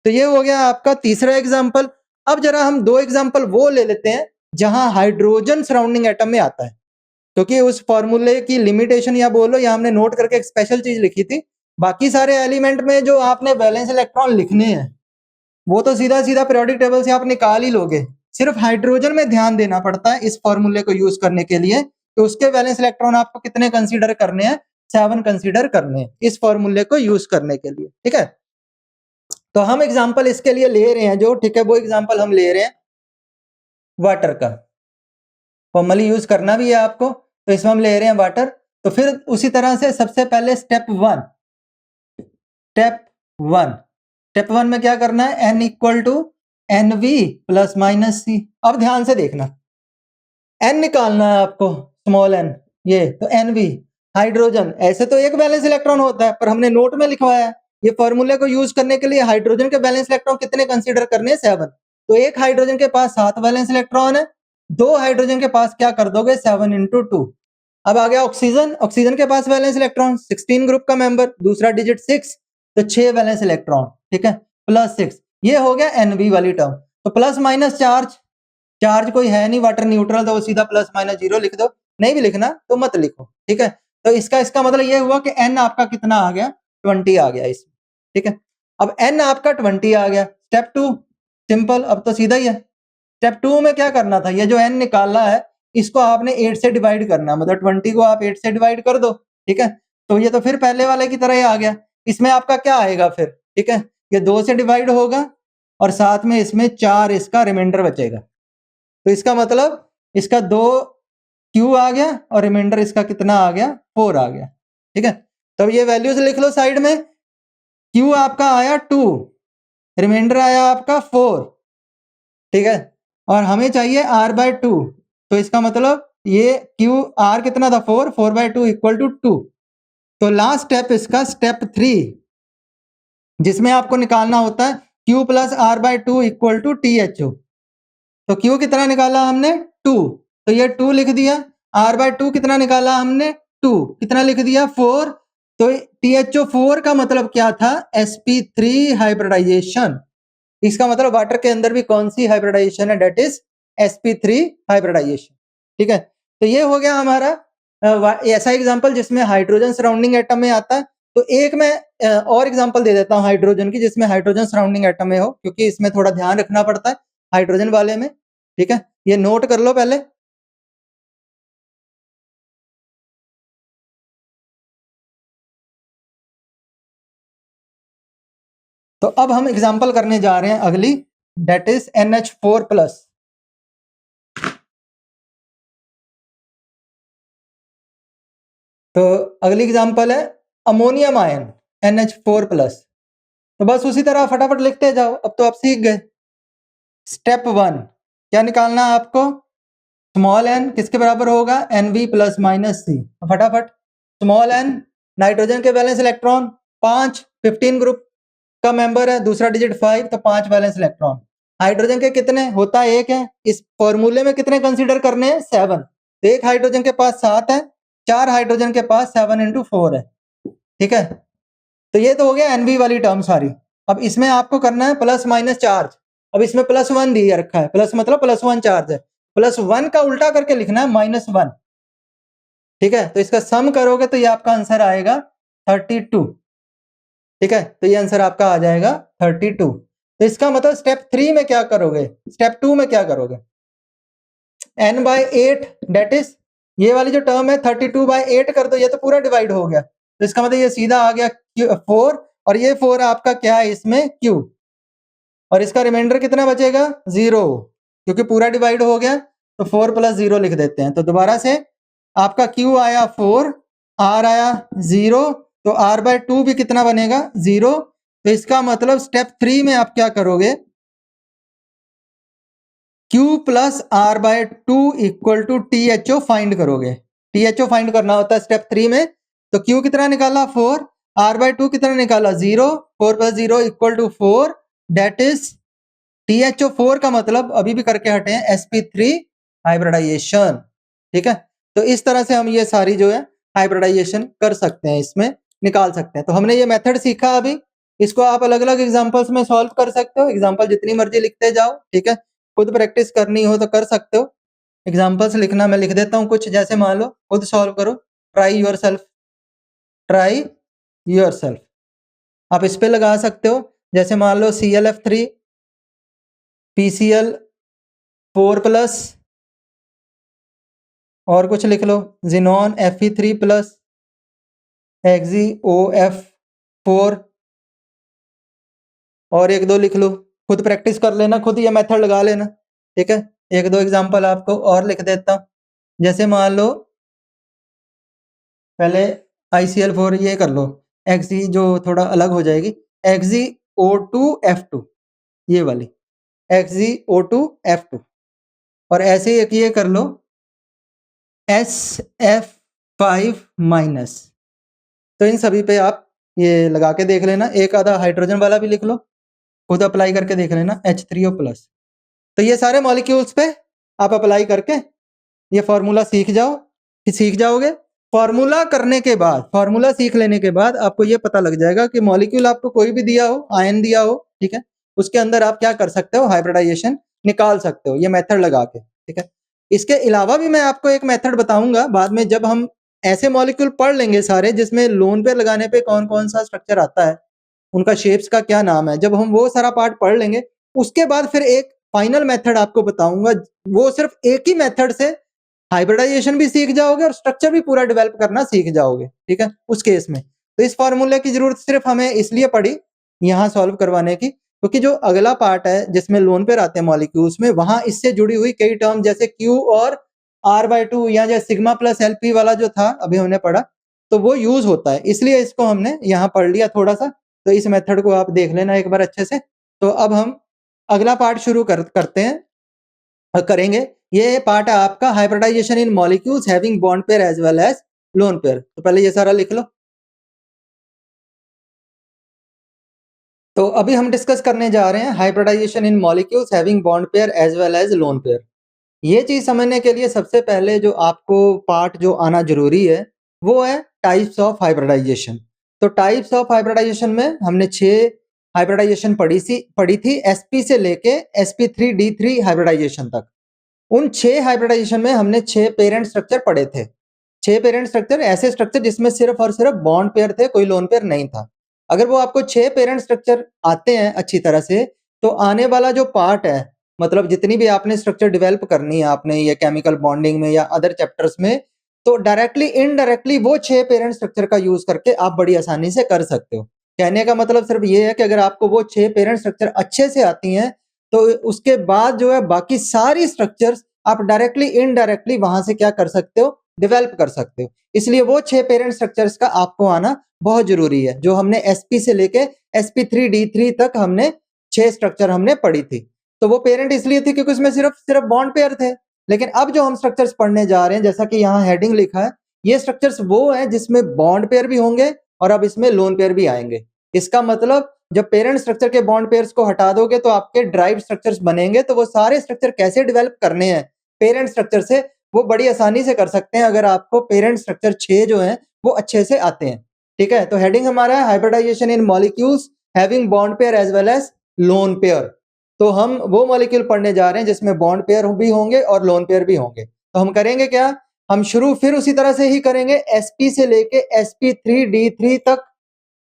तो ये हो गया आपका तीसरा एग्जाम्पल। अब जरा हम दो एग्जाम्पल वो ले लेते हैं जहां हाइड्रोजन सराउंडिंग एटम में आता है, क्योंकि उस फॉर्मूले की लिमिटेशन या बोलो या हमने नोट करके एक स्पेशल चीज लिखी थी। बाकी सारे एलिमेंट में जो आपने वैलेंस इलेक्ट्रॉन लिखने हैं वो तो सीधा सीधा पीरियोडिक टेबल से आप निकाल ही लोगे। सिर्फ हाइड्रोजन में ध्यान देना पड़ता है इस फॉर्मूले को यूज करने के लिए, तो उसके वैलेंस इलेक्ट्रॉन आपको कितने कंसीडर करने हैं, 7 कंसीडर करने हैं इस फॉर्मूले को यूज करने के लिए। ठीक है, तो हम एग्जाम्पल इसके लिए ले रहे हैं जो, ठीक है, वो एग्जाम्पल हम ले रहे हैं वाटर का। फॉर्मली यूज करना भी है आपको, तो इसमें हम ले रहे हैं वाटर। तो फिर उसी तरह से सबसे पहले स्टेप वन में क्या करना है, n equal to n v plus minus सी। अब ध्यान से देखना, n निकालना है आपको, स्मॉल n, ये तो एन वी हाइड्रोजन। ऐसे तो एक बैलेंस इलेक्ट्रॉन होता है, पर हमने नोट में लिखवाया है ये फॉर्मूले को यूज करने के लिए हाइड्रोजन के बैलेंस इलेक्ट्रॉन कितने कंसीडर करने हैं, 7। तो एक हाइड्रोजन के पास 7 बैलेंस इलेक्ट्रॉन है, दो हाइड्रोजन के पास क्या कर दोगे, 7 इंटू 2। अब आ गया ऑक्सीजन, ऑक्सीजन के पास वैलेंस इलेक्ट्रॉन 16 ग्रुप का मेंबर, दूसरा डिजिट 6, तो 6 वैलेंस इलेक्ट्रॉन, ठीक है, प्लस 6। ये हो गया एनवी वाली टर्म। तो प्लस माइनस चार्ज, चार्ज कोई है नहीं, वाटर न्यूट्रल, तो वो सीधा प्लस माइनस 0 लिख दो, नहीं भी लिखना तो मत लिखो। ठीक है, तो इसका मतलब ये हुआ कि एन आपका कितना आ गया, 20 आ गया इसमें। ठीक है, अब एन आपका 20 आ गया। स्टेप 2 सिंपल, अब तो सीधा ही है। स्टेप 2 में क्या करना था, ये जो एन निकाला है इसको आपने 8 से डिवाइड करना, मतलब 20 को आप 8 से डिवाइड कर दो। ठीक है, तो ये तो फिर पहले वाले की तरह ही आ गया। इसमें आपका क्या आएगा फिर, ठीक है, ये 2 से डिवाइड होगा और साथ में इसमें 4 इसका रिमाइंडर बचेगा। तो इसका मतलब इसका 2 क्यू आ गया और रिमाइंडर इसका कितना आ गया, 4 आ गया। ठीक है, तो ये वैल्यूज लिख लो साइड में। क्यू आपका आया 2, रिमाइंडर आया आपका 4। ठीक है, और हमें चाहिए r बाय 2, तो इसका मतलब ये क्यू r कितना था, 4, 4 बाय 2 इक्वल टू 2। तो लास्ट स्टेप इसका स्टेप 3, जिसमें आपको निकालना होता है q plus R by 2 equal to T H O. तो q कितना निकाला हमने, 2, तो ये 2 लिख दिया। r बाय 2 कितना निकाला हमने, 2, कितना लिख दिया, 4। तो THO4 का मतलब क्या था, sp3 हाइब्रिडाइजेशन। इसका मतलब वाटर के अंदर भी कौन सी हाइब्रिडाइजेशन है, डेट इज sp3 हाइब्रिडाइजेशन। ठीक है, तो ये हो गया हमारा ऐसा एग्जांपल जिसमें हाइड्रोजन सराउंडिंग एटम में आता है। तो एक मैं और एग्जांपल दे देता हूं हाइड्रोजन की, जिसमें हाइड्रोजन सराउंडिंग एटम में हो, क्योंकि इसमें थोड़ा ध्यान रखना पड़ता है हाइड्रोजन वाले में। ठीक है, ये नोट कर लो पहले। तो अब हम एग्जांपल करने जा रहे हैं अगली, डेट इज NH4 प्लस। तो अगली एग्जांपल है अमोनियम आयन NH4 प्लस। तो बस उसी तरह फटाफट लिखते जाओ, अब तो आप सीख गए। स्टेप 1 क्या निकालना है आपको, स्मॉल n किसके बराबर होगा, NV प्लस माइनस सी। फटाफट, स्मॉल n नाइट्रोजन के वैलेंस इलेक्ट्रॉन 5, 15 ग्रुप का मेंबर है, दूसरा डिजिट 5, तो 5 वैलेंस इलेक्ट्रॉन। हाइड्रोजन के कितने होता है, एक है, इस फॉर्मूले में कितने कंसीडर करने हैं, 7। तो एक हाइड्रोजन के पास 7 है, 4 हाइड्रोजन के पास 7 इंटू 4 है। ठीक है, तो ये तो हो गया एनवी वाली टर्म सारी। अब इसमें आपको करना है प्लस माइनस चार्ज। अब इसमें +1 दिया रखा है, प्लस मतलब +1 चार्ज है, +1 का उल्टा करके लिखना है -1। ठीक है, तो इसका सम करोगे तो ये आपका आंसर आएगा 32। ठीक है, तो ये आंसर आपका आ जाएगा 32। तो इसका मतलब स्टेप 3 में क्या करोगे, स्टेप 2 में क्या करोगे, n/8 डेट इज ये वाली जो टर्म है 32/8 कर दो, ये तो पूरा डिवाइड हो गया। तो इसका मतलब ये सीधा आ गया 4, और ये 4 आपका क्या है इसमें, q, और इसका रिमाइंडर कितना बचेगा, 0, क्योंकि पूरा डिवाइड हो गया। तो 4 + 0 लिख देते हैं। तो दोबारा से आपका q आया 4, r आया 0, तो r/2 भी कितना बनेगा, 0। तो इसका मतलब स्टेप 3 में आप क्या करोगे, q plus r/2 equal to THO find करोगे। THO फाइंड करना होता है स्टेप 3 में। तो q कितना निकाला, 4, r/2 कितना निकाला, 0, 4 + 0 equal to 4, date is THO4 का मतलब अभी भी करके हटे हैं, sp3 हाइब्रिडाइजेशन। ठीक है, तो इस तरह से हम ये सारी जो है हाइब्रिडाइजेशन कर सकते हैं, इसमें निकाल सकते हैं। तो हमने ये मेथड सीखा अभी, इसको आप अलग-अलग एग्जांपल्स में सॉल्व कर सकते हो, एग्जांपल जितनी मर्ज़ी लिखते जाओ, ठीक है? खुद प्रैक्टिस करनी हो तो कर सकते हो। एग्जांपल्स लिखना मैं लिख देता हूँ कुछ, जैसे मान लो खुद सॉल्व करो, ट्राई योरसेल्फ। आप इस पे लगा सकते हो, जैसे मान लो ClF3 PCl4+ और कुछ लिख लो, ज़ीनॉन Fe3+ HgOF4 और 1-2 लिख लो। खुद प्रैक्टिस कर लेना, खुद ये मेथड लगा लेना, ठीक है? 1-2 एग्जांपल आपको और लिख देता हूँ। जैसे मान लो पहले ICl4 ये कर लो, Xg जो थोड़ा अलग हो जाएगी, XgO2F2 ये वाली, XgO2F2 और ऐसे ही एक ये कर लो SF5-। तो इन सभी पे आप ये लगा के देख लेना, एक आधा हाइड्रोजन वाला भी लिख लो, खुद अप्लाई करके देख लेना H3O+। तो ये सारे मॉलिक्यूल्स पे आप अप्लाई करके ये फार्मूला सीख जाओगे। फार्मूला करने के बाद, फार्मूला सीख लेने के बाद आपको ये पता लग जाएगा कि मॉलिक्यूल आपको कोई भी दिया हो, आयन दिया हो, ठीक है? उसके अंदर आप क्या कर सकते हो, हाइब्रिडाइजेशन निकाल सकते हो ये मेथड लगा के, ठीक है? इसके अलावा भी मैं आपको एक मेथड बताऊंगा बाद में, जब हम ऐसे मॉलिक्यूल पढ़ लेंगे सारे जिसमें लोन पेयर लगाने पे कौन-कौन सा स्ट्रक्चर आता है, उनका शेप्स का क्या नाम है, जब हम वो सारा पार्ट पढ़ लेंगे, उसके बाद फिर एक फाइनल मेथड आपको बताऊंगा, वो सिर्फ एक ही मेथड से हाइब्रिडाइजेशन भी सीख जाओगे और स्ट्रक्चर भी पूरा डेवलप करना सीख जाओगे, ठीक है? उस केस में तो इस फार्मूले की जरूरत सिर्फ हमें इसलिए पड़ी यहाँ सॉल्व करवाने की, क्योंकि जो अगला पार्ट है जिसमें लोन पेयर आते हैं मॉलिक्यूल्स में, वहां इससे जुड़ी हुई कई टर्म जैसे Q और R/2 या जैसे सिग्मा प्लस LP वाला जो था अभी हमने पढ़ा, तो वो यूज होता है, इसलिए इसको हमने यहाँ पढ़ लिया थोड़ा सा। तो इस मेथड को आप देख लेना एक बार अच्छे से। तो अब हम अगला पार्ट शुरू करते हैं करेंगे। ये पार्ट है आपका hybridization in molecules having bond pair as well as lone pair. तो पहले ये सारा लिख लो। तो अभी हम डिस्कस करने जा रहे हैं hybridization in molecules having bond pair as well as lone pair. ये चीज समझने के लिए सबसे पहले जो आपको पार्ट जो आना जरूरी है वो है टाइप्स ऑफ हाइब्रिडाइजेशन। तो टाइप्स ऑफ हाइब्रिडाइजेशन में हमने 6 हाइब्रिडाइजेशन पढ़ी थी, sp से लेके sp3d3 हाइब्रिडाइजेशन तक। उन 6 हाइब्रिडाइजेशन में हमने 6 पेरेंट स्ट्रक्चर पढ़े थे। 6 पेरेंट स्ट्रक्चर ऐसे स्ट्रक्चर जिसमें सिर्फ और सिर्फ बॉन्ड पेयर थे, कोई लोन पेयर नहीं था। अगर वो आपको 6 पेरेंट स्ट्रक्चर आते हैं अच्छी तरह से, तो आने वाला जो पार्ट है, मतलब जितनी भी आपने स्ट्रक्चर डेवलप करनी है आपने ये केमिकल बॉन्डिंग में या अदर चैप्टर्स में, तो डायरेक्टली इनडायरेक्टली वो 6 पेरेंट स्ट्रक्चर का यूज करके आप बड़ी आसानी से कर सकते हो। कहने का मतलब सिर्फ ये है कि अगर आपको वो 6 पेरेंट स्ट्रक्चर अच्छे से आती हैं, तो उसके बाद जो है बाकी सारी स्ट्रक्चर्स आप डायरेक्टली इनडायरेक्टली वहां से क्या कर सकते हो, डेवलप कर सकते हो। इसलिए वो 6 पेरेंट स्ट्रक्चर्स का आपको आना बहुत जरूरी है। जो हमने sp से लेके sp3d3 तक हमने 6 स्ट्रक्चर हमने पढ़ी थी। तो वो पेरेंट इसलिए थी क्योंकि उसमें सिर्फ सिर्फ बॉन्ड पेयर थे। लेकिन अब जो हम स्ट्रक्चर्स पढ़ने जा रहे हैं, जैसा कि यहाँ हेडिंग लिखा है, ये स्ट्रक्चर्स वो हैं जिसमें बॉन्ड पेयर भी होंगे और अब इसमें लोन पेयर भी आएंगे। इसका मतलब जब पेरेंट स्ट्रक्चर के बॉन्ड पेयर्स को हटा दोगे तो आपके ड्राइव स्ट्रक्चर्स बनेंगे। तो वो सारे स्ट्रक्चर कैसे डेवलप करने हैं पेरेंट स्ट्रक्चर से, वो बड़ी आसानी से कर सकते हैं अगर आपको पेरेंट स्ट्रक्चर 6 जो हैं वो अच्छे से आते हैं। ठीक है, तो हेडिंग हमारा है hybridization in molecules having bond pair as well as lone pair. तो हम वो मॉलिक्यूल पढ़ने जा रहे हैं जिसमें बॉन्ड पेयर भी होंगे और लोन पेयर भी होंगे। तो हम करेंगे क्या, हम शुरू फिर उसी तरह से ही करेंगे, sp से लेके sp3d3 तक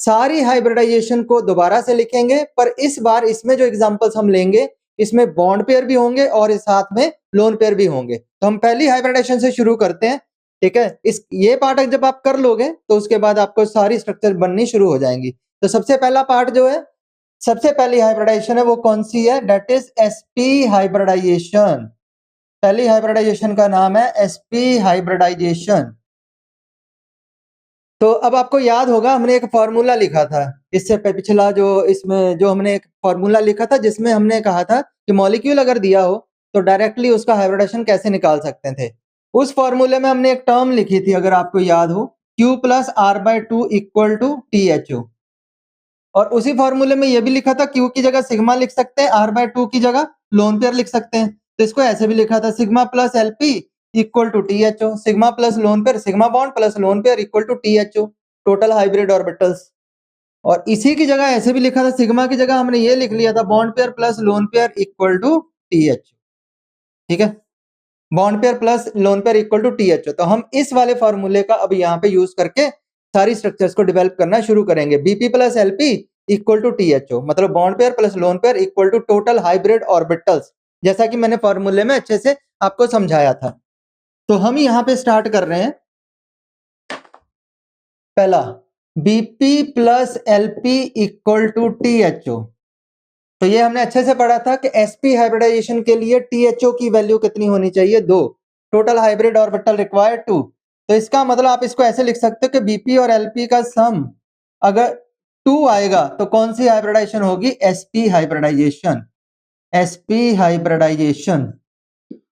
सारी हाइब्रिडाइजेशन को दोबारा से लिखेंगे। पर इस बार इसमें जो एग्जांपल्स हम लेंगे, इसमें बॉन्ड पेयर भी होंगे और इस साथ में लोन पेयर भी होंगे। तो हम पहली हाइब्रिडाइजेशन से शुरू करते हैं। ठीक है, इस ये पार्ट जब आप कर लोगे तो उसके बाद आपको सारी स्ट्रक्चर बननी शुरू हो जाएंगी। तो सबसे पहला पार्ट जो है, सबसे पहली हाइब्रिडाइजेशन है वो कौन सी है, डेट इज sp हाइब्रिडाइजेशन। पहली हाइब्रिडाइजेशन का नाम है sp हाइब्रिडाइजेशन। तो अब आपको याद होगा हमने एक फार्मूला लिखा था, इससे पिछला जो इसमें जो हमने एक फार्मूला लिखा था जिसमें हमने कहा था कि मॉलिक्यूल अगर दिया हो तो डायरेक्टली उसका हाइब्रिडेशन कैसे निकाल सकते थे। उस फार्मूले में हमने एक टर्म लिखी थी अगर आपको याद हो, Q plus R/2 equal to THO। और उसी फार्मूले में ये भी लिखा था Q की जगह सिग्मा लिख सकते हैं, R/2 की जगह लोन पेयर लिख सकते हैं। तो इसको ऐसे भी लिखा था sigma plus LP equal to THO, sigma plus lone pair, sigma bond plus lone pair equal to THO, total hybrid orbitals. और इसी की जगह ऐसे भी लिखा था, सिग्मा की जगह हमने ये लिख लिया था bond pair plus lone pair equal to TH। ठीक है, bond pair plus lone pair equal to TH। तो हम इस वाले फॉर्मूले का अब यहाँ पे यूज करके सारी स्ट्रक्चर्स को डेवलप करना शुरू करेंगे। BP plus LP equal to THO, मतलब bond pair plus lone pair equal to total hybrid orbitals, जैसा कि मैंने फॉर्मूले में अच्छे से आपको समझाया था। तो हम यहाँ पे स्टार्ट कर रहे हैं। पहला, BP plus LP equal to THO। तो ये हमने अच्छे से पढ़ा था कि sp हाइब्रिडाइजेशन के लिए THO की वैल्यू कितनी होनी चाहिए, 2। Total hybrid orbital required 2। तो इसका मतलब आप इसको ऐसे लिख सकते हो कि BP और LP का सम अगर 2 आएगा तो कौन सी हाइब्रिडाइजेशन होगी, sp हाइब्रिडाइजेशन। sp hybridisation.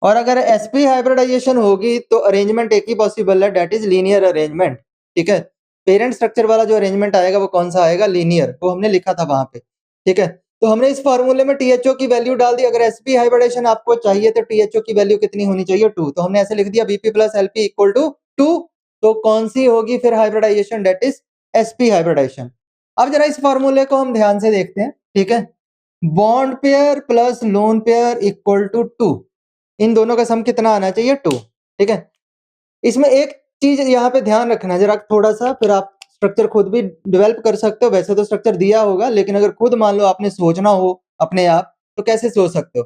और अगर sp हाइब्रिडाइजेशन होगी तो अरेंजमेंट एक ही पॉसिबल है, डेट इज लीनियर अरेंजमेंट। ठीक है, पेरेंट स्ट्रक्चर वाला जो अरेंजमेंट आएगा वो कौन सा आएगा, लीनियर, वो हमने लिखा था वहां पे। ठीक है, तो हमने इस फॉर्मूले में THO की वैल्यू डाल दी। अगर sp हाइब्रिडाइजेशन आपको चाहिए तो THO की वैल्यू कितनी होनी चाहिए, 2। तो हमने ऐसे लिख दिया BP plus LP equal to 2। तो कौन सी होगी फिर hybridisation, that is sp hybridisation. अब जरा इस फॉर्मूले को हम ध्यान से देखते हैं। ठीक है, bond pair plus lone pair equal to 2, इन दोनों का सम कितना आना चाहिए, 2। ठीक है, इसमें एक चीज यहाँ पे ध्यान रखना है जरा थोड़ा सा, फिर आप स्ट्रक्चर खुद भी डेवलप कर सकते हो। वैसे तो स्ट्रक्चर दिया होगा, लेकिन अगर खुद मान लो आपने सोचना हो अपने आप तो कैसे सोच सकते हो।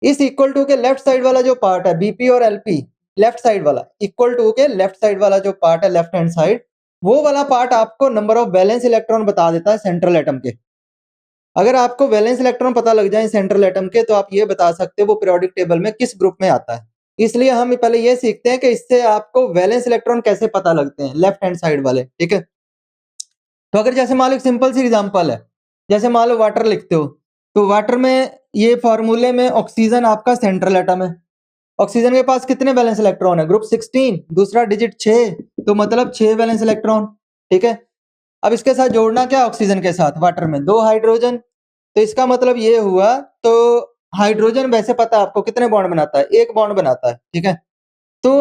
इस इक्वल टू के लेफ्ट साइड वाला जो पार्ट है BP और LP, लेफ्ट साइड वाला इक्वल टू के लेफ्ट साइड वाला जो पार्ट है, लेफ्ट हैंड साइड, वो वाला पार्ट आपको नंबर ऑफ वैलेंस इलेक्ट्रॉन बता देता है सेंट्रल एटम के। अगर आपको वैलेंस इलेक्ट्रॉन पता लग जाए सेंट्रल एटम के, तो आप ये बता सकते हो वो पीरियोडिक टेबल में किस ग्रुप में आता है। इसलिए हम पहले ये सीखते हैं कि इससे आपको वैलेंस इलेक्ट्रॉन कैसे पता लगते हैं, लेफ्ट हैंड साइड वाले। ठीक है, तो अगर जैसे मान लो सिंपल सी एग्जांपल है, जैसे मान लो वाटर लिखते हो, तो वाटर में ये फॉर्मूले में ऑक्सीजन आपका सेंट्रल एटम है। ऑक्सीजन के पास कितने वैलेंस इलेक्ट्रॉन है, ग्रुप 16, दूसरा डिजिट 6, तो मतलब 6 वैलेंस इलेक्ट्रॉन। ठीक है, अब इसके साथ जोड़ना क्या, ऑक्सीजन के साथ वाटर में 2 हाइड्रोजन। तो इसका मतलब ये हुआ, तो हाइड्रोजन वैसे पता है आपको कितने बॉन्ड बनाता है, 1 बॉन्ड बनाता है। ठीक है, तो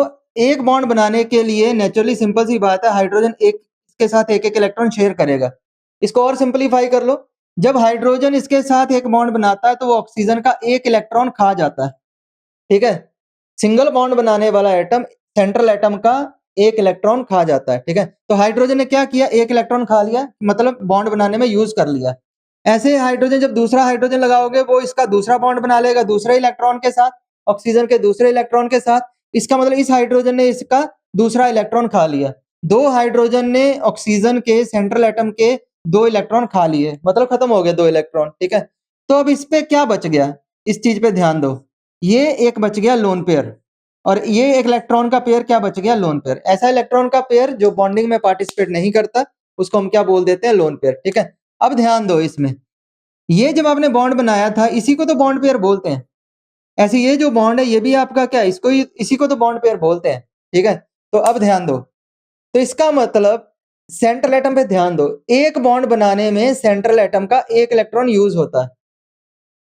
1 बॉन्ड बनाने के लिए नेचुरली सिंपल सी बात है, हाइड्रोजन एक के साथ एक इलेक्ट्रॉन शेयर करेगा। इसको और सिंपलीफाई कर लो, जब हाइड्रोजन इसके साथ 1 बॉन्ड बनाता है तो वो ऑक्सीजन का 1 इलेक्ट्रॉन खा जाता है। ठीक है, सिंगल बॉन्ड बनाने वाला एटम सेंट्रल एटम का 1 इलेक्ट्रॉन खा जाता है। ठीक है, तो हाइड्रोजन ने क्या किया, 1 इलेक्ट्रॉन खा लिया, मतलब बॉन्ड बनाने में यूज कर लिया। ऐसे हाइड्रोजन जब दूसरा हाइड्रोजन लगाओगे, वो इसका दूसरा बॉन्ड बना लेगा दूसरे इलेक्ट्रॉन के साथ, ऑक्सीजन के दूसरे इलेक्ट्रॉन के साथ। इसका मतलब इस हाइड्रोजन ने इसका दूसरा इलेक्ट्रॉन खा लिया। 2 हाइड्रोजन ने ऑक्सीजन के सेंट्रल एटम के 2 इलेक्ट्रॉन खा लिए, मतलब खत्म हो गए 2 इलेक्ट्रॉन। ठीक है, तो अब इस पे क्या बच गया, इस चीज पे ध्यान दो। ये एक बच गया लोन पेयर, और ये एक इलेक्ट्रॉन का पेयर क्या बच गया, लोन पेयर। ऐसा इलेक्ट्रॉन का पेयर जो बॉन्डिंग में पार्टिसिपेट नहीं करता, उसको हम क्या बोल देते हैं, लोन पेयर। ठीक है, अब ध्यान दो इसमें, ये जब आपने बॉन्ड बनाया था इसी को तो बॉन्ड पेयर बोलते हैं। ऐसे ये जो बॉन्ड है ये भी आपका क्या, इसको इसी को तो बॉन्ड पेयर बोलते हैं। ठीक है, तो अब ध्यान दो, तो इसका मतलब सेंट्रल एटम पे ध्यान दो, एक बॉन्ड बनाने में सेंट्रल एटम का 1 इलेक्ट्रॉन यूज होता है।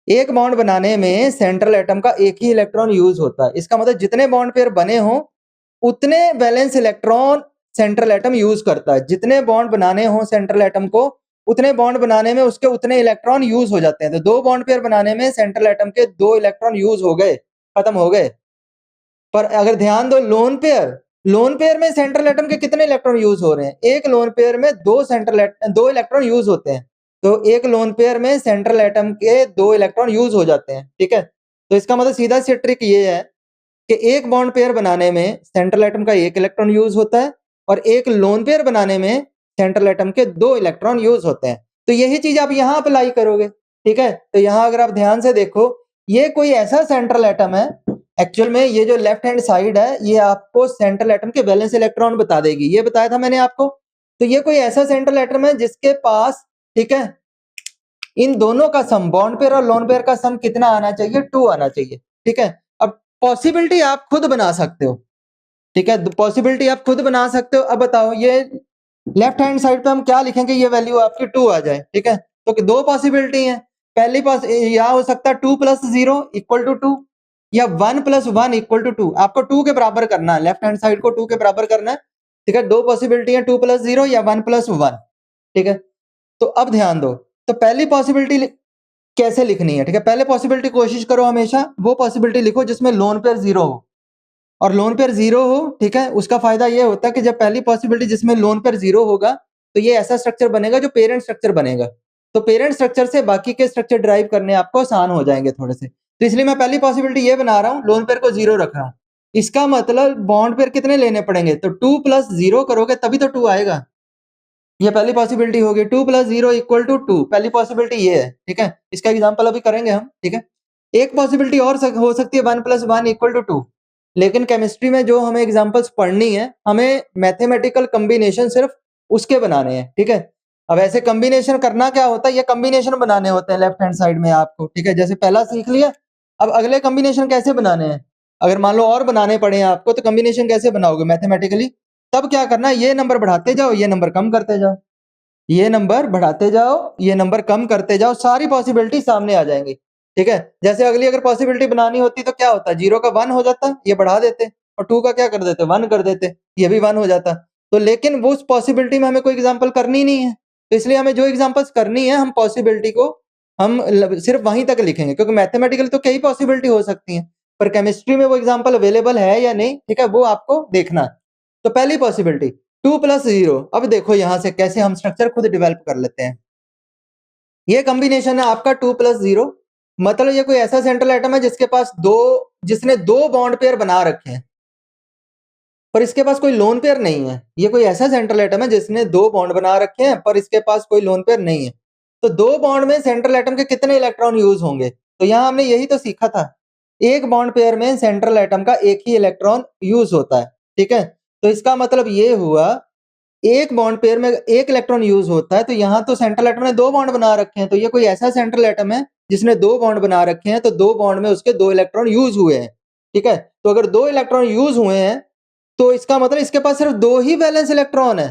एक बॉन्ड बनाने में सेंट्रल एटम का 1 ही इलेक्ट्रॉन यूज होता है। इसका मतलब जितने बॉन्ड पेयर बने हो उतने valence electron central atom use करता है। जितने बॉन्ड बनाने हो सेंट्रल एटम को, उतने बॉन्ड बनाने में उसके उतने इलेक्ट्रॉन यूज हो जाते हैं। तो 2 बॉन्ड पेयर बनाने में सेंट्रल एटम के 2 इलेक्ट्रॉन यूज हो गए, खत्म हो गए। पर अगर ध्यान दो लोन पेयर में सेंट्रल एटम के कितने इलेक्ट्रॉन यूज हो रहे हैं, एक लोन पेयर में 2 इलेक्ट्रॉन यूज होते हैं। तो एक लोन पेयर में सेंट्रल एटम के 2 इलेक्ट्रॉन यूज हो जाते हैं। ठीक है, तो इसका मतलब सीधा सी ट्रिक ये है कि एक बॉन्ड पेयर बनाने में सेंट्रल एटम का 1 इलेक्ट्रॉन यूज होता है, और एक लोन पेयर बनाने में सेंट्रल एटम के 2 इलेक्ट्रॉन यूज होते हैं। तो यही चीज आप यहाँ अप्लाई करोगे। ठीक है, तो यहाँ अगर आप ध्यान से देखो, ये कोई ऐसा सेंट्रल एटम है, एक्चुअल में ये जो लेफ्ट हैंड साइड है ये आपको सेंट्रल एटम के वैलेंस इलेक्ट्रॉन बता देगी, ये बताया था मैंने आपको। तो ये कोई ऐसा सेंट्रल एटम है जिसके पास, ठीक है, इन दोनों का सम, बॉन्ड पेयर और लोन पेयर का सम कितना आना चाहिए, 2 आना चाहिए। ठीक है, अब पॉसिबिलिटी आप खुद बना सकते हो। ठीक है, पॉसिबिलिटी आप खुद बना सकते हो। अब बताओ, ये लेफ्ट हैंड साइड पे हम क्या लिखेंगे, ये वैल्यू आपकी 2 आ जाए। ठीक है, तो 2 पॉसिबिलिटी है। पहली पास यह हो सकता है 2 + 0 = 2, या 1 + 1 = 2। आपको 2 के बराबर करना है, लेफ्ट हैंड साइड को 2 के बराबर करना है। ठीक है, 2 पॉसिबिलिटी है, 2 + 0 या 1 + 1। ठीक है, तो अब ध्यान दो, तो पहली पॉसिबिलिटी कैसे लिखनी है, ठीक है। पहले पॉसिबिलिटी कोशिश करो हमेशा वो पॉसिबिलिटी लिखो जिसमें लोन पेयर 0 हो, और लोन पेयर 0 हो, ठीक है। उसका फायदा ये होता है कि जब पहली पॉसिबिलिटी जिसमें लोन पेयर 0 होगा, तो ये ऐसा स्ट्रक्चर बनेगा जो पेरेंट स्ट्रक्चर बनेगा। तो पेरेंट स्ट्रक्चर से बाकी के स्ट्रक्चर ड्राइव करने आपको आसान हो जाएंगे थोड़े से। तो इसलिए मैं पहली पॉसिबिलिटी ये बना रहा हूँ, लोन पेयर को 0 रख रहा हूँ। इसका मतलब बॉन्ड पेयर कितने लेने पड़ेंगे, तो 2 प्लस 0 करोगे तभी तो 2 आएगा। ये पहली पॉसिबिलिटी होगी, 2 प्लस 0 इक्वल टू 2। पहली पॉसिबिलिटी ये है, ठीक है। इसका एग्जाम्पल अभी करेंगे हम, ठीक है। एक पॉसिबिलिटी और हो सकती है 1 प्लस 1 इक्वल टू 2, लेकिन केमिस्ट्री में जो हमें एग्जाम्पल्स पढ़नी है, हमें मैथमेटिकल कम्बिनेशन सिर्फ उसके बनाने हैं, ठीक है। अब ऐसे कम्बिनेशन करना क्या होता है, ये कम्बिनेशन बनाने होते हैं लेफ्ट हैंड साइड में आपको, ठीक है। जैसे पहला सीख लिया, अब अगले कम्बिनेशन कैसे बनाने हैं। अगर मान लो और बनाने पड़े आपको, तो कम्बिनेशन कैसे बनाओगे मैथमेटिकली, तब क्या करना है, ये नंबर बढ़ाते जाओ, ये नंबर कम करते जाओ, ये नंबर बढ़ाते जाओ, ये नंबर कम करते जाओ, सारी पॉसिबिलिटी सामने आ जाएंगी, ठीक है। जैसे अगली अगर पॉसिबिलिटी बनानी होती तो क्या होता, 0 का 1 हो जाता, ये बढ़ा देते, और 2 का क्या कर देते, 1 कर देते, ये भी 1 हो जाता। तो लेकिन वो उस पॉसिबिलिटी में हमें कोई एग्जाम्पल करनी नहीं है, तो इसलिए हमें जो एग्जाम्पल्स करनी है, हम पॉसिबिलिटी को हम सिर्फ वहीं तक लिखेंगे, क्योंकि मैथमेटिकल तो कई पॉसिबिलिटी हो सकती है, पर केमिस्ट्री में वो एग्जाम्पल अवेलेबल है या नहीं, ठीक है, वो आपको देखना है। तो पहली पॉसिबिलिटी 2 प्लस 0। अब देखो यहां से कैसे हम स्ट्रक्चर खुद डेवलप कर लेते हैं। ये कॉम्बिनेशन है आपका 2 प्लस 0, मतलब ये कोई ऐसा सेंट्रल एटम है जिसने दो बॉन्ड पेयर बना रखे हैं, पर इसके पास कोई लोन पेयर नहीं है। ये कोई ऐसा सेंट्रल एटम है जिसने दो बॉन्ड बना रखे हैं, पर इसके पास कोई लोन पेयर नहीं है। तो दो बॉन्ड में सेंट्रल एटम के कितने इलेक्ट्रॉन यूज होंगे, तो यहां हमने यही तो सीखा था, एक बॉन्ड पेयर में सेंट्रल एटम का एक ही इलेक्ट्रॉन यूज होता है, ठीक है। तो इसका मतलब ये हुआ, एक बॉन्ड पेयर में एक इलेक्ट्रॉन यूज होता है, तो यहाँ तो सेंट्रल एटम ने दो बॉन्ड बना रखे हैं, तो ये कोई ऐसा सेंट्रल एटम है जिसने दो बॉन्ड बना रखे हैं, तो दो बॉन्ड में उसके दो इलेक्ट्रॉन यूज हुए हैं, ठीक है। तो अगर दो इलेक्ट्रॉन यूज हुए हैं, तो इसका मतलब इसके पास सिर्फ दो ही वैलेंस इलेक्ट्रॉन है,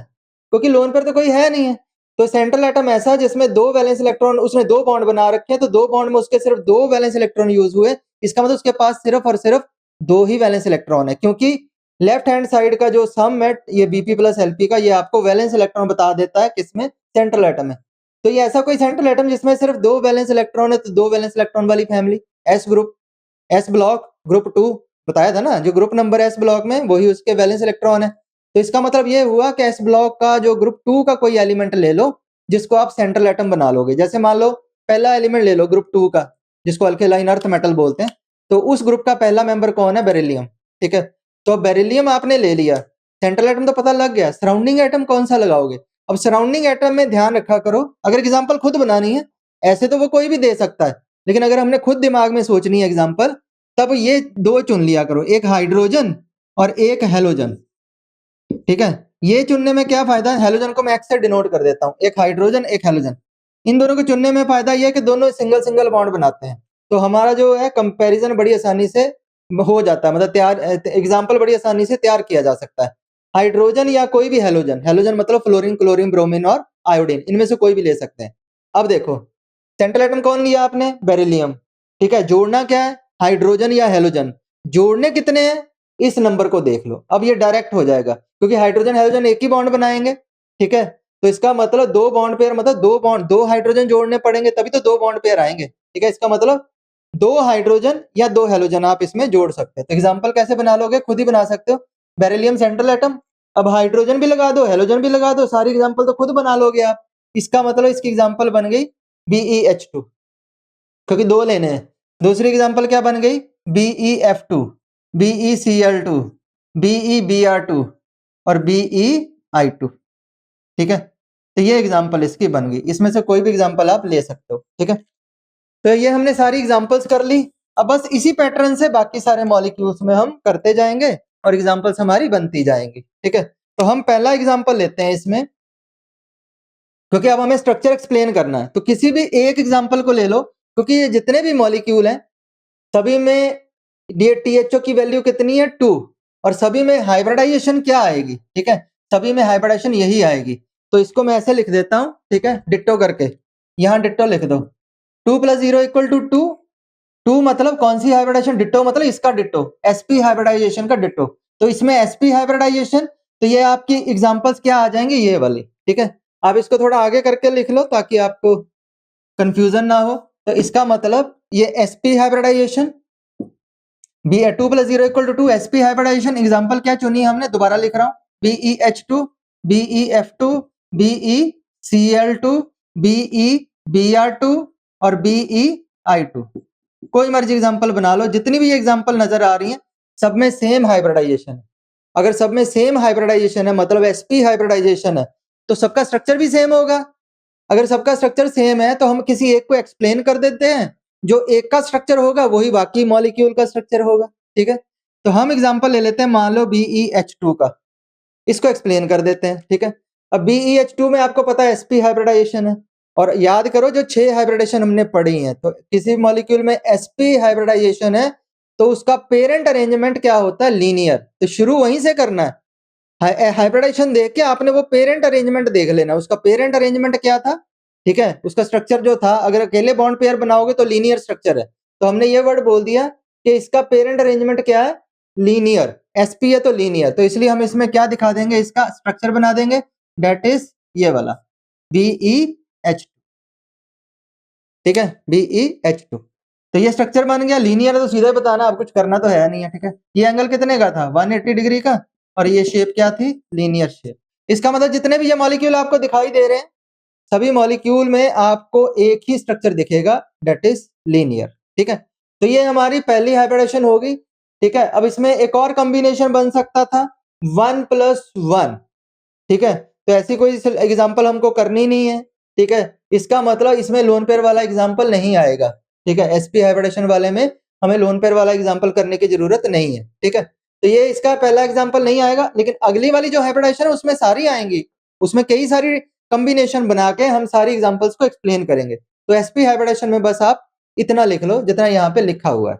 क्योंकि लोन पेयर तो कोई है नहीं है। तो सेंट्रल एटम ऐसा जिसमें दो वैलेंस इलेक्ट्रॉन, उसने दो बॉन्ड बना रखे हैं, तो दो बॉन्ड में उसके सिर्फ दो वैलेंस इलेक्ट्रॉन यूज हुए, इसका मतलब उसके पास सिर्फ और सिर्फ दो ही वैलेंस इलेक्ट्रॉन है, क्योंकि लेफ्ट हैंड साइड का जो सम है ये बीपी प्लस एलपी का, ये आपको वैलेंस इलेक्ट्रॉन बता देता है किसमें, सेंट्रल एटम में। तो ये ऐसा कोई सेंट्रल एटम जिसमें सिर्फ दो वैलेंस इलेक्ट्रॉन है, तो दो वैलेंस इलेक्ट्रॉन वाली family, S group, S block, group 2 बताया था ना, जो ग्रुप नंबर एस ब्लॉक में वही उसके वैलेंस इलेक्ट्रॉन है। तो इसका मतलब ये हुआ कि एस ब्लॉक का जो ग्रुप 2 का कोई एलिमेंट ले लो जिसको आप सेंट्रल एटम बना लोगे। जैसे मान लो पहला एलिमेंट ले लो ग्रुप 2 का, जिसको अल्केलाइन अर्थ मेटल बोलते हैं, तो उस ग्रुप का पहला मेंबर कौन है, बेरिलियम, ठीक है। तो बेरिलियम आपने ले लिया, सेंट्रल एटम तो पता लग गया, सराउंडिंग एटम कौन सा लगाओगे। अब सराउंडिंग एटम में ध्यान रखा करो, अगर एग्जांपल खुद बनानी है, ऐसे तो वो कोई भी दे सकता है, लेकिन अगर हमने खुद दिमाग में सोचनी है एग्जांपल, तब ये दो चुन लिया करो, एक हाइड्रोजन और एक हेलोजन, ठीक है। ये चुनने में क्या फायदा है, हेलोजन को मैं एक्स से डिनोट कर देता हूँ, एक हाइड्रोजन एक हेलोजन। इन दोनों को चुनने में फायदा यह है कि दोनों सिंगल सिंगल बॉन्ड बनाते हैं, तो हमारा जो है कंपैरिजन बड़ी आसानी से हो जाता है, मतलब तैयार एग्जाम्पल बड़ी आसानी से तैयार किया जा सकता है। हाइड्रोजन या कोई भी हेलोजन, हेलोजन मतलब फ्लोरीन क्लोरीन ब्रोमीन और आयोडीन, इनमें से कोई भी ले सकते हैं। अब देखो सेंट्रल एटम कौन लिया आपने, बेरिलियम, ठीक है। जोड़ना क्या है, हाइड्रोजन या हेलोजन, जोड़ने कितने हैं इस नंबर को देख लो, अब ये डायरेक्ट हो जाएगा, क्योंकि हाइड्रोजन हेलोजन एक ही बॉन्ड बनाएंगे, ठीक है। तो इसका मतलब दो बॉन्ड पेयर, मतलब दो बॉन्ड, दो हाइड्रोजन जोड़ने पड़ेंगे तभी तो दो बॉन्ड पेयर आएंगे, ठीक है। इसका मतलब दो हाइड्रोजन या दो हेलोजन आप इसमें जोड़ सकते हैं। तो एग्जांपल कैसे बना लोगे, खुद ही बना सकते हो, बेरिलियम सेंट्रल एटम, अब हाइड्रोजन भी लगा दो हेलोजन भी लगा दो, सारी एग्जांपल तो खुद बना लोगे आप। इसका मतलब इसकी एग्जांपल बन गई BeH2, क्योंकि दो लेने हैं। दूसरी एग्जांपल क्या बन गई, BeF2, BeCl2, BeBr2 और BeI2, ठीक है। तो ये एग्जांपल इसकी बन गई, इसमें से कोई भी एग्जांपल आप ले सकते हो, ठीक है। तो ये हमने सारी एग्जांपल्स कर ली, अब बस इसी पैटर्न से बाकी सारे मॉलिक्यूल्स में हम करते जाएंगे और एग्जांपल्स हमारी बनती जाएंगी, ठीक है। तो हम पहला एग्जांपल लेते हैं इसमें, क्योंकि अब हमें स्ट्रक्चर एक्सप्लेन करना है, तो किसी भी एक एग्जांपल को ले लो, क्योंकि ये जितने भी मॉलिक्यूल हैं सभी में THO की वैल्यू कितनी है 2, और सभी में हाइब्रिडाइजेशन क्या आएगी, ठीक है, सभी में हाइब्रिडाइजेशन यही आएगी। तो इसको मैं ऐसे लिख देता हूं, ठीक है, डिट्टो करके, यहां डिट्टो लिख दो, 2 प्लस 0 इक्वल टू 2, 2 मतलब कौन सी हाइब्रिडाइजेशन, डिट्टो मतलब इसका डिट्टो, sp हाइब्रिडाइजेशन का डिट्टो। तो इसमें sp हाइब्रिडाइजेशन, तो ये आपकी एग्जांपल्स क्या आ जाएंगे, ये वाली, ठीक है। आप इसको थोड़ा आगे करके लिख लो ताकि आपको कंफ्यूजन ना हो। तो इसका मतलब ये sp hybridisation Ba2 + 0 = 2 sp hybridisation example क्या चुनी हमने, दोबारा लिख रहा हूं, BeH2 BeF2 BeCl2 BeBr2 और BeI2। कोई मर्जी एग्जांपल बना लो, जितनी भी एग्जांपल नजर आ रही हैं सब में सेम हाइब्रिडाइजेशन है। अगर सब में सेम हाइब्रिडाइजेशन है मतलब sp हाइब्रिडाइजेशन है तो सबका स्ट्रक्चर भी सेम होगा। अगर सबका स्ट्रक्चर सेम है तो हम किसी एक को एक्सप्लेन कर देते हैं, जो एक का स्ट्रक्चर होगा वही बाकी मॉलिक्यूल का स्ट्रक्चर होगा। ठीक है, तो हम एग्जांपल ले लेते हैं, मान लो BeH2 का, इसको एक्सप्लेन कर देते हैं। ठीक है, अब BeH2 में आपको पता है sp हाइब्रिडाइजेशन है, और याद करो जो 6 हाइब्रिडाइजेशन हमने पढ़ी हैं, तो किसी मॉलिक्यूल में sp हाइब्रिडाइजेशन है तो उसका पेरेंट अरेंजमेंट क्या होता है, लीनियर। तो शुरू वहीं से करना है, हाइब्रिडाइजेशन देख के आपने वो पेरेंट अरेंजमेंट देख लेना, उसका पेरेंट अरेंजमेंट क्या था। ठीक है, उसका स्ट्रक्चर जो था, अगर अकेले बॉन्ड पेयर बनाओगे तो लीनियर स्ट्रक्चर है, तो हमने ये वर्ड बोल दिया कि इसका पेरेंट अरेंजमेंट क्या है, लीनियर। sp है तो लीनियर, तो इसलिए हम इसमें क्या दिखा देंगे, इसका स्ट्रक्चर बना देंगे, दैट इज ये वाला BeH2। ठीक है, BeH2, तो ये स्ट्रक्चर बन गया। लीनियर है तो सीधे बताना, अब कुछ करना तो है नहीं है। ठीक है, ये एंगल कितने का था, 180 डिग्री का, और ये शेप क्या थी, लीनियर शेप। इसका मतलब जितने भी ये मॉलिक्यूल आपको दिखाई दे रहे हैं, सभी मॉलिक्यूल में आपको एक ही स्ट्रक्चर दिखेगा, दैट इज लीनियर। ठीक है, तो ये हमारी पहली हाइब्रिडेशन होगी। ठीक है, अब इसमें एक और कॉम्बिनेशन बन सकता था 1+1। ठीक है, तो ऐसी कोई एग्जांपल हमको करनी नहीं है। ठीक है, इसका मतलब इसमें लोन पेयर वाला एग्जांपल नहीं आएगा। ठीक है, sp हाइब्रिडेशन वाले में हमें लोन पेयर वाला एग्जांपल करने की जरूरत नहीं है। ठीक है, तो ये इसका पहला एग्जांपल नहीं आएगा, लेकिन अगली वाली जो हाइब्रिडेशन है उसमें सारी आएंगी, उसमें कई सारी कॉम्बिनेशन बना के हम सारी एग्जांपल्स को एक्सप्लेन करेंगे। तो sp हाइब्रिडेशन में बस आप इतना लिख लो जितना यहाँ पे लिखा हुआ है।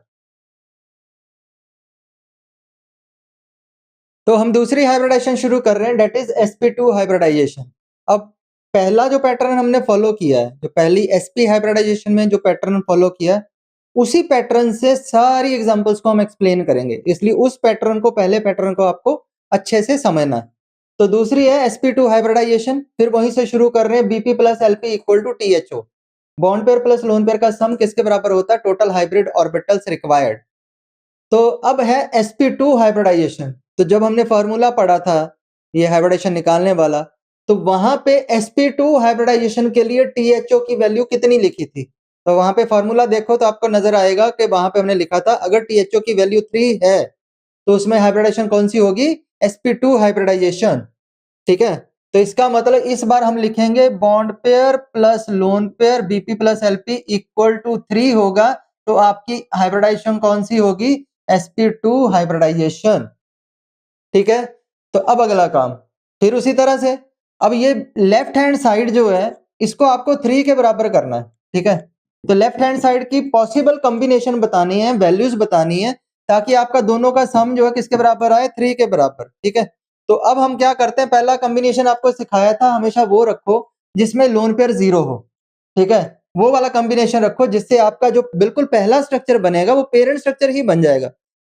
तो हम दूसरी हाइब्रिडाइजेशन शुरू कर रहे हैं, डेट इज sp2 हाइब्रिडाइजेशन। अब पहला जो पैटर्न हमने फॉलो किया है, जो पहली sp हाइब्रिडाइजेशन में जो पैटर्न फॉलो किया है, उसी पैटर्न से सारी एग्जांपल्स को हम एक्सप्लेन करेंगे, इसलिए उस पैटर्न को, पहले पैटर्न को आपको अच्छे से समझना है। तो दूसरी है sp2 हाइब्रिडाइजेशन, फिर वहीं से शुरू कर रहे हैं, bp + lp = THO। Bond pair plus lone pair का सम किसके बराबर होता है, टोटल हाइब्रिड ऑर्बिटल्स रिक्वायर्ड। तो अब है sp2 हाइब्रिडाइजेशन। तो जब हमने फॉर्मूला पढ़ा था ये हाइब्रिडाइजेशन निकालने वाला, तो वहां पे sp2 हाइब्रिडाइजेशन के लिए THO की वैल्यू कितनी लिखी थी, तो वहां पे फॉर्मूला देखो तो आपको नजर आएगा कि वहां पे हमने लिखा था अगर THO की वैल्यू 3 है तो उसमें हाइब्रिडाइजेशन कौन सी होगी, sp2 हाइब्रिडाइजेशन। ठीक है, तो इसका मतलब इस बार हम लिखेंगे bond pair plus lone pair bp + lp = 3 होगा, तो आपकी हाइब्रिडाइजेशन कौन सी होगी, sp2 हाइब्रिडाइजेशन। ठीक है, तो अब अगला काम फिर उसी तरह से, अब ये लेफ्ट हैंड साइड जो है इसको आपको 3 के बराबर करना है। ठीक है, तो लेफ्ट हैंड साइड की पॉसिबल कॉम्बिनेशन बतानी है, वैल्यूज बतानी है, ताकि आपका दोनों का सम जो है किसके बराबर आए, 3 के बराबर। ठीक है, तो अब हम क्या करते हैं, पहला कॉम्बिनेशन आपको सिखाया था, हमेशा वो रखो जिसमें लोन पेयर 0 हो। ठीक है, वो वाला कॉम्बिनेशन रखो जिससे आपका जो बिल्कुल पहला स्ट्रक्चर बनेगा वो पेरेंट स्ट्रक्चर ही बन जाएगा।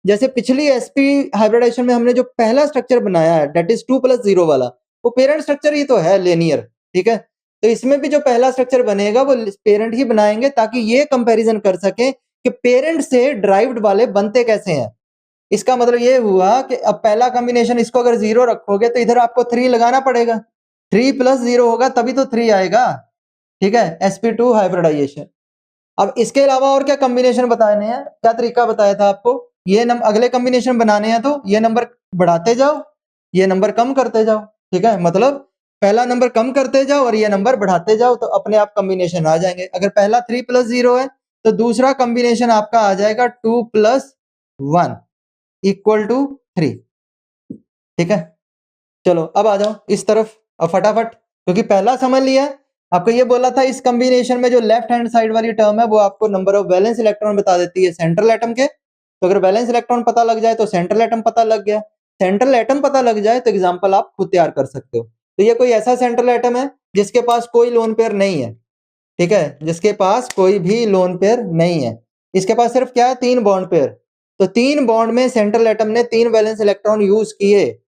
जैसे पिछली sp हाइब्रिडाइजेशन में हमने जो पहला स्ट्रक्चर बनाया है, दैट इज 2+0 वाला, वो पेरेंट स्ट्रक्चर ही तो है, लीनियर। ठीक है, तो इसमें भी जो पहला स्ट्रक्चर बनेगा वो पेरेंट ही बनाएंगे, ताकि ये कंपैरिजन कर सके कि पेरेंट से ड्राइव्ड वाले बनते कैसे हैं। इसका मतलब ये हुआ कि अब पहला कॉम्बिनेशन, इसको अगर 0 रखोगे तो इधर आपको 3 लगाना पड़ेगा, 3 + 0 होगा तभी तो 3 आएगा। ठीक है, sp2 हाइब्रिडाइजेशन। अब इसके अलावा और क्या कॉम्बिनेशन बताने हैं, क्या तरीका बताया था आपको, ये नंबर अगले कॉम्बिनेशन बनाने हैं तो ये नंबर बढ़ाते जाओ, ये नंबर कम करते जाओ। ठीक है, मतलब पहला नंबर कम करते जाओ और ये नंबर बढ़ाते जाओ, तो अपने आप कॉम्बिनेशन आ जाएंगे। अगर पहला 3 + 0 है तो दूसरा कॉम्बिनेशन आपका आ जाएगा 2 + 1 = 3। ठीक है, चलो अब आ जाओ इस तरफ, अब फटाफट, क्योंकि पहला समझ लिया। आपको ये बोला था इस कॉम्बिनेशन में जो लेफ्ट हैंड साइड वाली टर्म है वो आपको नंबर ऑफ वैलेंस इलेक्ट्रॉन बता देती है सेंट्रल एटम के। तो अगर वैलेंस इलेक्ट्रॉन पता लग जाए तो सेंट्रल एटम पता लग गया, सेंट्रल एटम पता लग जाए तो एग्जाम्पल आप खुद तैयार कर सकते हो। तो ये कोई ऐसा सेंट्रल एटम है जिसके पास कोई लोन पेयर नहीं है। ठीक है, जिसके पास कोई भी लोन पेयर नहीं है, इसके पास सिर्फ क्या है, 3 बॉन्ड पेयर। तो 3 बॉन्ड में सेंट्रल एटम ने 3 वैलेंस इलेक्ट्रॉन यूज किए,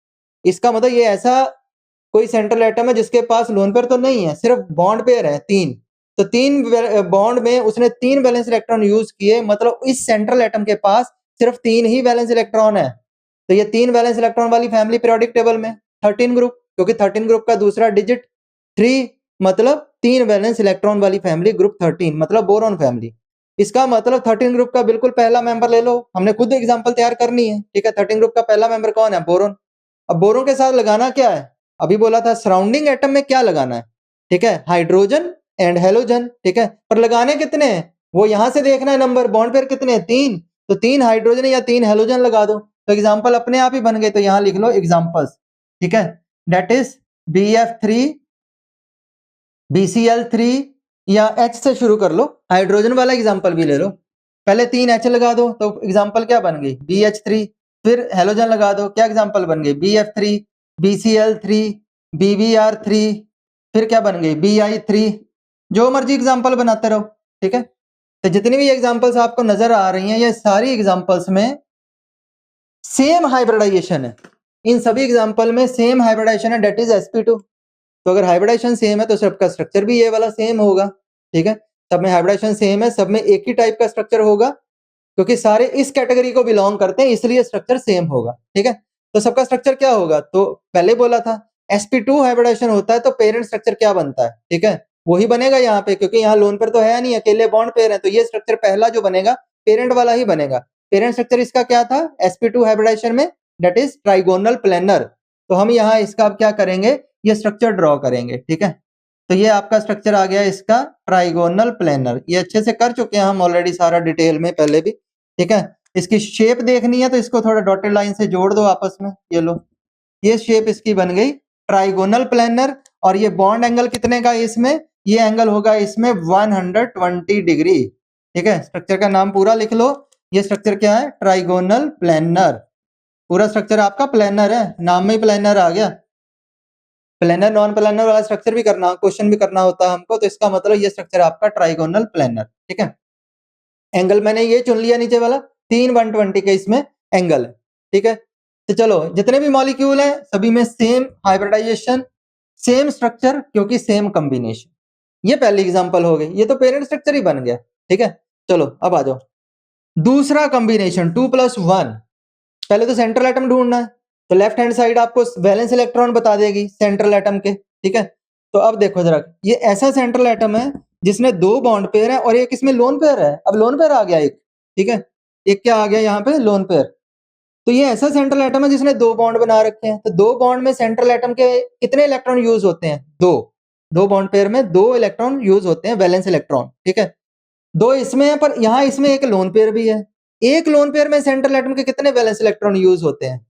इसका मतलब ये ऐसा कोई सेंट्रल एटम है जिसके पास लोन पेयर तो नहीं है, सिर्फ बॉन्ड पेयर है 3, तो 3 बॉन्ड में उसने 3 वैलेंस इलेक्ट्रॉन यूज किए, मतलब इस सेंट्रल एटम के पास सिर्फ 3 ही वैलेंस इलेक्ट्रॉन है। तो ये 3 वैलेंस इलेक्ट्रॉन वाली फैमिली पीरियोडिक टेबल में 13 ग्रुप, क्योंकि 13 ग्रुप का दूसरा डिजिट 3, मतलब 3 वैलेंस इलेक्ट्रॉन वाली फैमिली ग्रुप 13, मतलब बोरॉन फैमिली। इसका मतलब 13 ग्रुप का बिल्कुल पहला मेंबर ले लो, हमने खुद एग्जांपल तैयार करनी है, ठीक है। 13 ग्रुप का पहला मेंबर कौन है? बोरॉन। अब बोरॉन के साथ लगाना क्या है? अभी बोला था सराउंडिंग एटम में क्या लगाना है, ठीक है, हाइड्रोजन एंड हेलोजन, ठीक है। पर लगाने कितने हैं वो यहां से देखना है, नंबर बॉन्ड पेयर कितने हैं? 3, तो 3 हाइड्रोजन या 3 हेलोजन लगा दो, तो एग्जांपल अपने आप ही बन गए। तो यहां लिख लो एग्जांपल्स, ठीक है, दैट इज BF3, BCl3 या H से शुरू कर लो, हाइड्रोजन वाला एग्जांपल भी ले लो। पहले 3 H लगा दो तो एग्जांपल क्या बन गई? BH3, फिर हेलोजन लगा दो, क्या एग्जांपल बन गई? BF3, BCl3, BBr3, फिर क्या बन गई? BI3। जो मर्जी एग्जांपल बनाते रहो, ठीक है। तो जितनी भी एग्जांपल्स आपको नजर आ रही हैं, ये सारी एग्जांपल्स में सेम हाइब्रिडाइजेशन है। इन सभी एग्जांपल में सेम हाइब्रिडाइजेशन है, दैट इज sp2। तो अगर हाइब्रिडाइजेशन सेम है तो सबका स्ट्रक्चर भी ये वाला सेम होगा, ठीक है। सब में हाइब्रिडाइजेशन सेम है, सब में एक ही टाइप का स्ट्रक्चर होगा, क्योंकि सारे इस कैटेगरी को बिलोंग करते हैं, इसलिए स्ट्रक्चर सेम होगा, ठीक है। तो सबका स्ट्रक्चर क्या होगा? तो पहले बोला था sp2 हाइब्रिडाइजेशन होता है तो पेरेंट स्ट्रक्चर क्या बनता है, ठीक है, वही बनेगा यहाँ पे, क्योंकि यहाँ लोन पेयर तो है नहीं, अकेले बॉन्ड पेयर है, तो ये स्ट्रक्चर पहला जो बनेगा पेरेंट वाला ही बनेगा। पेरेंट स्ट्रक्चर इसका क्या था sp2 हाइब्रिडाइजेशन में? That is trigonal planar. तो हम यहाँ इसका क्या करेंगे? ये स्ट्रक्चर ड्रॉ करेंगे, ठीक है। तो ये आपका स्ट्रक्चर आ गया इसका ट्राइगोनल प्लेनर, ये अच्छे से कर चुके हैं हम ऑलरेडी सारा डिटेल में पहले भी, ठीक है। इसकी शेप देखनी है तो इसको थोड़ा डॉटेड लाइन से जोड़ दो आपस में, ये लो, ये शेप इसकी बन गई ट्राइगोनल प्लेनर। और ये बॉन्ड एंगल कितने का है इसमें? ये एंगल होगा इसमें 120 डिग्री, ठीक है। स्ट्रक्चर का नाम पूरा लिख लो, ये स्ट्रक्चर क्या है? Trigonal planar. पूरा स्ट्रक्चर आपका प्लेनर है, नाम में ही प्लेनर आ गया। प्लेनर नॉन प्लेनर वाला स्ट्रक्चर भी करना, क्वेश्चन भी करना होता है हमको, तो इसका मतलब ये स्ट्रक्चर आपका ट्राइगोनल प्लेनर, ठीक है। एंगल मैंने ये चुन लिया नीचे वाला, 3 120 के इसमें एंगल है, ठीक है। तो चलो जितने भी मॉलिक्यूल हैं सभी में सेम हाइब्रिडाइजेशन, सेम स्ट्रक्चर, क्योंकि सेम कॉम्बिनेशन। ये पहली एग्जांपल हो गई, ये तो पेरेंट स्ट्रक्चर ही बन गया, ठीक है। चलो अब आ जाओ दूसरा कॉम्बिनेशन 2+1। पहले तो सेंट्रल एटम ढूंढना है, तो लेफ्ट हैंड साइड आपको वैलेंस इलेक्ट्रॉन बता देगी सेंट्रल एटम के, ठीक है। तो अब देखो जरा, ये ऐसा सेंट्रल एटम है जिसमें 2 बॉन्ड पेयर है और एक इसमें लोन पेयर है। अब लोन पेयर आ गया एक, ठीक है, एक क्या आ गया यहाँ पे? Loan pair. तो ये ऐसा सेंट्रल एटम है जिसने 2 बॉन्ड बना रखे हैं, तो 2 बॉन्ड में सेंट्रल एटम के कितने इलेक्ट्रॉन यूज होते हैं? 2। 2 बॉन्ड पेयर में 2 इलेक्ट्रॉन यूज होते हैं, वैलेंस इलेक्ट्रॉन, ठीक है। 2 इसमें है, पर यहाँ इसमें एक लोन पेयर भी है। एक लोन पेयर में सेंट्रल एटम के कितने वैलेंस इलेक्ट्रॉन यूज होते हैं?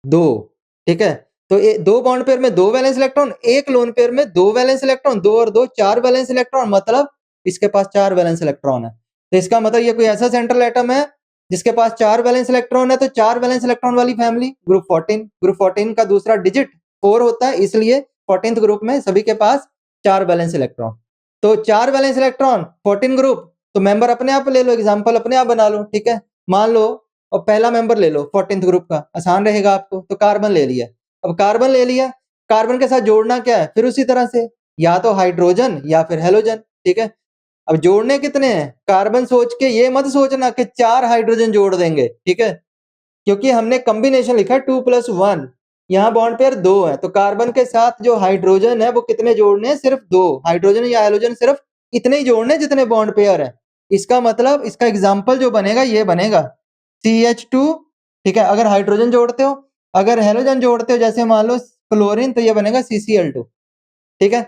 2, ठीक है। तो 2 बॉन्ड पेयर में 2 वैलेंस इलेक्ट्रॉन, एक लोन पेयर में 2 वैलेंस इलेक्ट्रॉन, 2 और 2 4 वैलेंस इलेक्ट्रॉन, मतलब इसके पास 4 वैलेंस इलेक्ट्रॉन है। तो इसका मतलब ये कोई ऐसा सेंट्रल एटम है जिसके पास 4 वैलेंस इलेक्ट्रॉन है, तो 4 वैलेंस इलेक्ट्रॉन वाली फैमिली ग्रुप 14। ग्रुप 14 का दूसरा डिजिट 4 होता है, इसलिए 14th ग्रुप में सभी के पास 4 वैलेंस इलेक्ट्रॉन। तो 4 वैलेंस इलेक्ट्रॉन 14 ग्रुप, तो मेंबर अपने आप ले लो, एग्जांपल अपने आप बना लो, ठीक है। मान लो और पहला मेंबर ले लो 14th ग्रुप का, आसान रहेगा आपको। तो कार्बन ले लिया, अब कार्बन ले लिया, कार्बन के साथ जोड़ना क्या है? फिर उसी तरह से या तो हाइड्रोजन या फिर हेलोजन, ठीक है। अब जोड़ने कितने हैं? कार्बन सोच के ये मत सोचना कि 4 हाइड्रोजन जोड़ देंगे, ठीक है, क्योंकि हमने कॉम्बिनेशन लिखा 2+1, यहाँ बॉन्ड पेयर 2 है, तो कार्बन के साथ जो हाइड्रोजन है वो कितने जोड़ने हैं? सिर्फ 2 हाइड्रोजन या हेलोजन, सिर्फ इतने ही जोड़ने जितने बॉन्ड पेयर है। इसका मतलब इसका एग्जाम्पल जो बनेगा ये बनेगा CH2, ठीक है। अगर हाइड्रोजन जोड़ते हो, अगर हेलोजन जोड़ते हो जैसे मान लो क्लोरीन, तो ये बनेगा CCl2, ठीक है।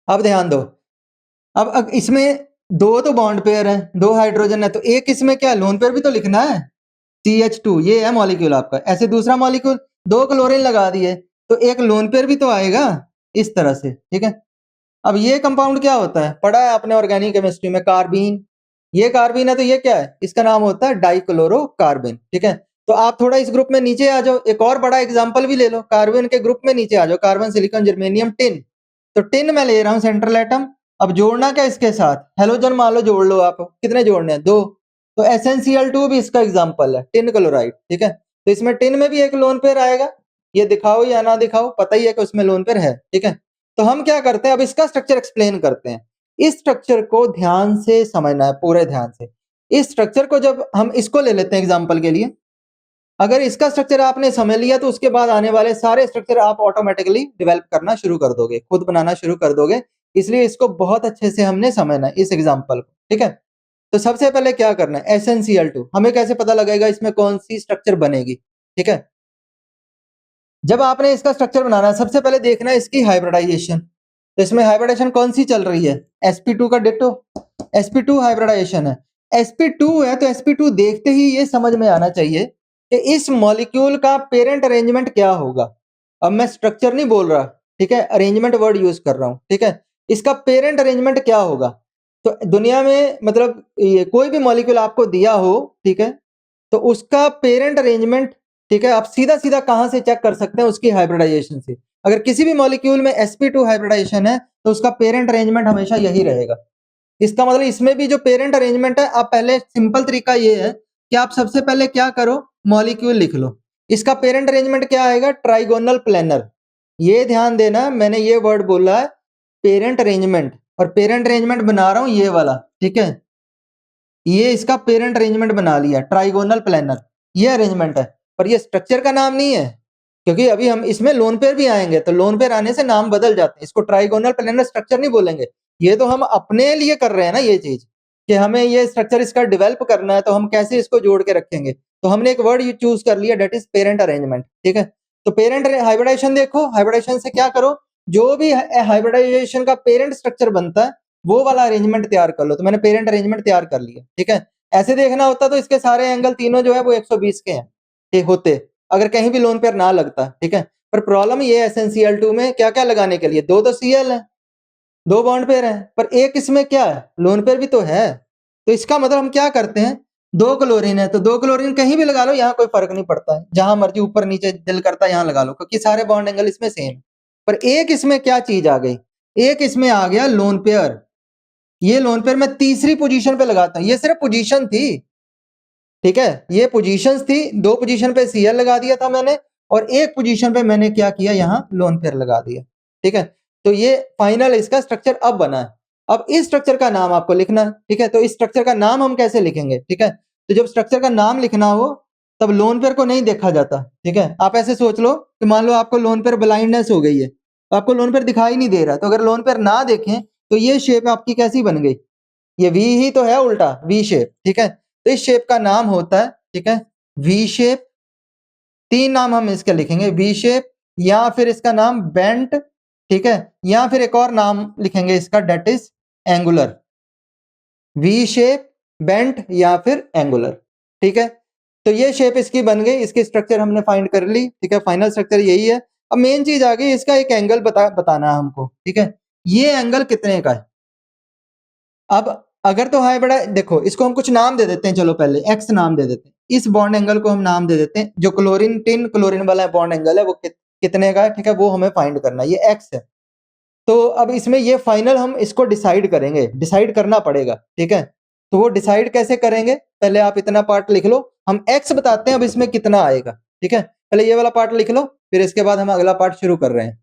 अब ध्यान दो, अब इसमें 2 तो बॉन्ड पेयर है, 2 हाइड्रोजन है, तो एक इसमें क्या लोन पेयर भी तो लिखना है, CH2, ये है मॉलिक्यूल आपका। ऐसे दूसरा मॉलिक्यूल 2 क्लोरीन लगा दिए, तो एक लोन पेयर भी तो आएगा इस तरह से, ठीक है। अब ये कंपाउंड क्या होता है? पढ़ा है आपने ऑर्गेनिक केमिस्ट्री में, कार्बीन। ये कार्बीन है तो ये क्या है? इसका नाम होता है डाइक्लोरोकार्बन, ठीक है। तो आप थोड़ा इस ग्रुप में नीचे आ जाओ, एक और बड़ा एग्जांपल भी ले लो, कार्बन के ग्रुप में नीचे आ जाओ, कार्बन सिलिकॉन जर्मेनियम टिन। तो टिन में ले रहा हूं सेंट्रल एटम। अब जोड़ना क्या इसके साथ? हेलोजन मान लो जोड़ लो आप, कितने जोड़ने हैं? 2। तो SnCl2 भी इसका एग्जाम्पल है, टिन क्लोराइड, ठीक है। तो इसमें टिन में भी एक लोन पेयर आएगा, ये दिखाओ या ना दिखाओ, पता ही है कि उसमें लोन पेयर है, ठीक है। तो हम क्या करते हैं, अब इसका स्ट्रक्चर एक्सप्लेन करते हैं। इस स्ट्रक्चर को ध्यान से समझना है, पूरे ध्यान से। इस स्ट्रक्चर को जब हम इसको ले लेते हैं एग्जाम्पल के लिए, अगर इसका स्ट्रक्चर आपने समझ लिया तो उसके बाद आने वाले सारे स्ट्रक्चर आप ऑटोमेटिकली डेवलप करना शुरू कर दोगे, खुद बनाना शुरू कर दोगे। इसलिए इसको बहुत अच्छे से हमने समझना है इस एग्जाम्पल को, ठीक है। तो सबसे पहले क्या करना है, SnCl2 हमें कैसे पता लगेगा इसमें कौन सी स्ट्रक्चर बनेगी, ठीक है। जब आपने इसका स्ट्रक्चर बनाना है, सबसे पहले देखना है इसकी हाइब्रिडाइजेशन। तो इसमें हाइब्रिडाइजेशन कौन सी चल रही है, sp2 का डिट्टो, sp2 हाइब्रिडाइजेशन है। sp2 है तो sp2 देखते ही ये समझ में आना चाहिए कि इस मॉलिक्यूल का पेरेंट अरेंजमेंट क्या होगा। अब मैं स्ट्रक्चर नहीं बोल रहा, ठीक है, अरेंजमेंट वर्ड यूज कर रहा हूं, ठीक है। इसका पेरेंट अरेंजमेंट क्या होगा। तो दुनिया में मतलब ये कोई भी मॉलिक्यूल आपको दिया हो, ठीक है, तो उसका पेरेंट अरेंजमेंट, ठीक है, आप सीधा सीधा कहां से चेक कर सकते हैं, उसकी हाइब्रिडाइजेशन से। अगर किसी भी मॉलिक्यूल में sp2 हाइब्रिडाइजेशन है तो उसका पेरेंट अरेंजमेंट हमेशा यही रहेगा। इसका मतलब इसमें भी जो पेरेंट अरेंजमेंट है, आप पहले सिंपल तरीका ये है कि आप सबसे पहले क्या करो, मॉलिक्यूल लिख लो। इसका पेरेंट अरेंजमेंट क्या आएगा, ट्राइगोनल प्लेनर। ये ध्यान देना, मैंने ये वर्ड बोला है पेरेंट अरेंजमेंट, और पेरेंट अरेंजमेंट बना रहा हूं ये वाला, ठीक है। ये इसका पेरेंट अरेंजमेंट बना लिया, ट्राइगोनल प्लेनर, ये अरेंजमेंट है। पर ये स्ट्रक्चर का नाम नहीं है, क्योंकि अभी हम इसमें लोन पेयर भी आएंगे, तो लोन पेयर आने से नाम बदल जाते हैं। इसको ट्राइगोनल प्लेनर स्ट्रक्चर नहीं बोलेंगे। ये तो हम अपने लिए कर रहे हैं ना ये चीज, कि हमें ये स्ट्रक्चर इसका डेवलप करना है, तो हम कैसे इसको जोड़ के रखेंगे। तो हमने एक वर्ड चूज कर लिया, डेट इज पेरेंट अरेंजमेंट, ठीक है। तो पेरेंट हाइब्रिडाइजेशन देखो, हाइब्रिडाइजेशन से क्या करो, जो भी हाइब्रिडाइजेशन का पेरेंट स्ट्रक्चर बनता है वो वाला अरेंजमेंट तैयार कर लो। तो मैंने पेरेंट अरेंजमेंट तैयार कर लिया, ठीक है। ऐसे देखना होता तो इसके सारे एंगल तीनों जो है वो 120 के हैं, ठीक होते, अगर कहीं भी लोन पेयर ना लगता, ठीक है। पर प्रॉब्लम ये है SnCl2 में क्या क्या लगाने के लिए, दो तो Cl है, दो बॉन्ड पेयर है, पर एक इसमें क्या है, लोन पेयर भी तो है। तो इसका मतलब हम क्या करते हैं, दो क्लोरीन है तो दो क्लोरीन कहीं भी लगा लो, यहाँ कोई फर्क नहीं पड़ता है, जहां मर्जी ऊपर नीचे दिल करता है यहाँ लगा लो, क्योंकि सारे बॉन्ड एंगल इसमें सेम। पर एक इसमें क्या चीज आ गई, एक इसमें आ गया लोन पेयर। ये लोन पेयर मैं तीसरी पोजीशन पे लगाता हूं, ये सिर्फ पोजीशन थी, ठीक है, ये पोजीशंस थी। दो पोजीशन पे Cl लगा दिया था मैंने, और एक पोजीशन पे मैंने क्या किया, यहाँ लोन पेयर लगा दिया, ठीक है। तो ये फाइनल इसका स्ट्रक्चर अब बना है। अब इस स्ट्रक्चर का नाम आपको लिखना है, ठीक है। तो इस स्ट्रक्चर का नाम हम कैसे लिखेंगे, ठीक है। तो जब स्ट्रक्चर का नाम लिखना हो तब लोन पेयर को नहीं देखा जाता, ठीक है। आप ऐसे सोच लो कि मान लो आपको लोन पेयर ब्लाइंडनेस हो गई है, तो आपको लोन पेयर दिखाई नहीं दे रहा, तो अगर लोन पेयर ना देखें तो ये शेप आपकी कैसी बन गई, ये वी ही तो है, उल्टा वी शेप, ठीक है। तो इस शेप का नाम होता है, ठीक है, वी शेप। तीन नाम हम इसके लिखेंगे, वी शेप, या फिर इसका नाम बेंट, ठीक है, या फिर एक और नाम लिखेंगे इसका, that is angular. V shape, bent या फिर एंगुलर, ठीक है। तो ये शेप इसकी बन गई, इसकी स्ट्रक्चर हमने फाइंड कर ली, ठीक है। फाइनल स्ट्रक्चर यही है। अब मेन चीज आ गई, इसका एक एंगल बताना है हमको, ठीक है। ये एंगल कितने का है। अब अगर तो हाई बड़ा, देखो इसको हम कुछ नाम दे देते हैं, चलो पहले एक्स नाम दे देते हैं, इस बॉन्ड एंगल को हम नाम दे देते हैं। जो क्लोरीन टिन क्लोरीन वाला बॉन्ड एंगल है वो कितने का है, ठीक है, वो हमें फाइंड करना है, ये एक्स है। तो अब इसमें ये फाइनल हम इसको डिसाइड करेंगे, डिसाइड करना पड़ेगा, ठीक है। तो वो डिसाइड कैसे करेंगे, पहले आप इतना पार्ट लिख लो, हम एक्स बताते हैं अब इसमें कितना आएगा, ठीक है। पहले ये वाला पार्ट लिख लो, फिर इसके बाद हम अगला पार्ट शुरू कर रहे हैं।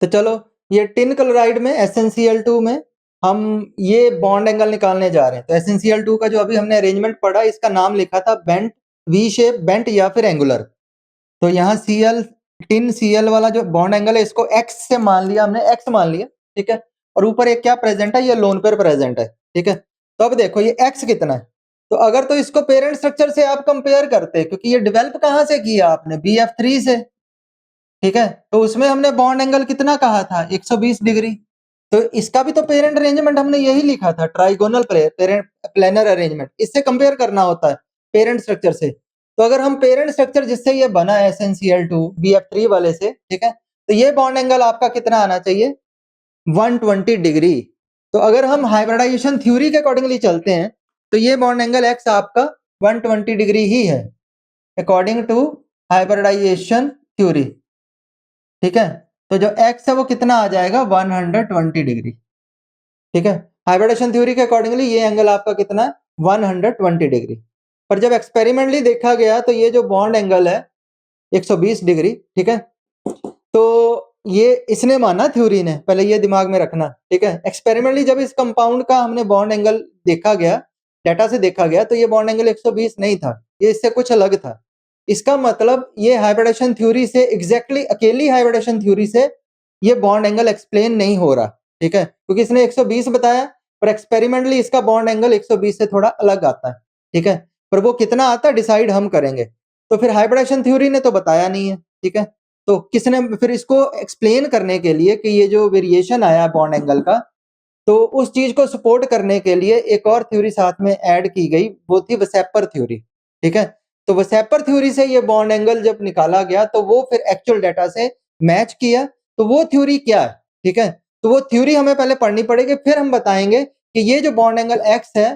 तो चलो, ये टिन क्लोराइड में SnCl2 में हम ये बॉन्ड एंगल निकालने जा रहे हैं। तो SnCl2 का जो अभी हमने अरेंजमेंट पढ़ा, इसका नाम लिखा था बेंट, वी शेप, बेंट या फिर एंगुलर। तो यहाँ Cl, टिन Cl वाला जो बॉन्ड एंगल है, इसको x से मान लिया हमने, x मान लिया, ठीक है। और ऊपर एक क्या प्रेजेंट है, ये लोन पेयर प्रेजेंट है, ठीक है। तो अब देखो ये x कितना है। तो अगर तो इसको पेरेंट स्ट्रक्चर से आप कंपेयर करते हैं, क्योंकि ये डेवलप कहां से किया आपने, BF3 से, ठीक है। तो उसमें हमने बॉन्ड एंगल कितना कहा था, 120 डिग्री। तो इसका भी तो पेरेंट अरेंजमेंट हमने यही लिखा था, ट्राइगोनल प्लेनर अरेंजमेंट। इससे कंपेयर करना होता है पेरेंट स्ट्रक्चर से। तो अगर हम पेरेंट स्ट्रक्चर जिससे ये बना है SnCl2 BF3 वाले से, ठीक है, तो ये बॉन्ड एंगल आपका कितना आना चाहिए, 120 डिग्री। तो अगर हम हाइब्रिडाइजेशन थ्योरी के अकॉर्डिंगली चलते हैं, तो ये बॉन्ड एंगल x आपका 120 डिग्री ही है, अकॉर्डिंग टू हाइब्रिडाइजेशन थ्योरी, ठीक है। तो जो x है वो कितना आ जाएगा, 120 डिग्री, ठीक है। हाइब्रिडेशन थ्योरी के अकॉर्डिंगली ये एंगल आपका कितना है, 120 डिग्री। पर जब एक्सपेरिमेंटली देखा गया तो ये जो बॉन्ड एंगल है 120 डिग्री, ठीक है, तो ये इसने माना थ्योरी ने, पहले ये दिमाग में रखना, ठीक है। एक्सपेरिमेंटली जब इस कंपाउंड का हमने बॉन्ड एंगल देखा गया, डाटा से देखा गया, तो ये बॉन्ड एंगल 120 नहीं था, ये इससे कुछ अलग था। इसका मतलब ये हाइब्रिडेशन थ्योरी से एग्जैक्टली अकेली हाइब्रिडेशन थ्योरी से ये बॉन्ड एंगल एक्सप्लेन नहीं हो रहा, ठीक है, क्योंकि इसने 120 बताया, पर एक्सपेरिमेंटली इसका बॉन्ड एंगल 120 से थोड़ा अलग आता है, ठीक है। पर वो कितना आता है डिसाइड हम करेंगे। तो फिर हाइब्रिडेशन थ्योरी ने तो बताया नहीं है, ठीक है। तो किसने फिर इसको एक्सप्लेन करने के लिए कि ये जो वेरिएशन आया बॉन्ड एंगल का, तो उस चीज को सपोर्ट करने के लिए एक और थ्योरी साथ में ऐड की गई, वो थी वेसेपर थ्योरी, ठीक है। तो वेसेपर थ्योरी से ये बॉन्ड एंगल जब निकाला गया तो वो फिर एक्चुअल डाटा से मैच किया। तो वो थ्योरी क्या है, ठीक है, तो वो थ्योरी हमें पहले पढ़नी पड़ेगी, फिर हम बताएंगे कि ये जो बॉन्ड एंगल एक्स है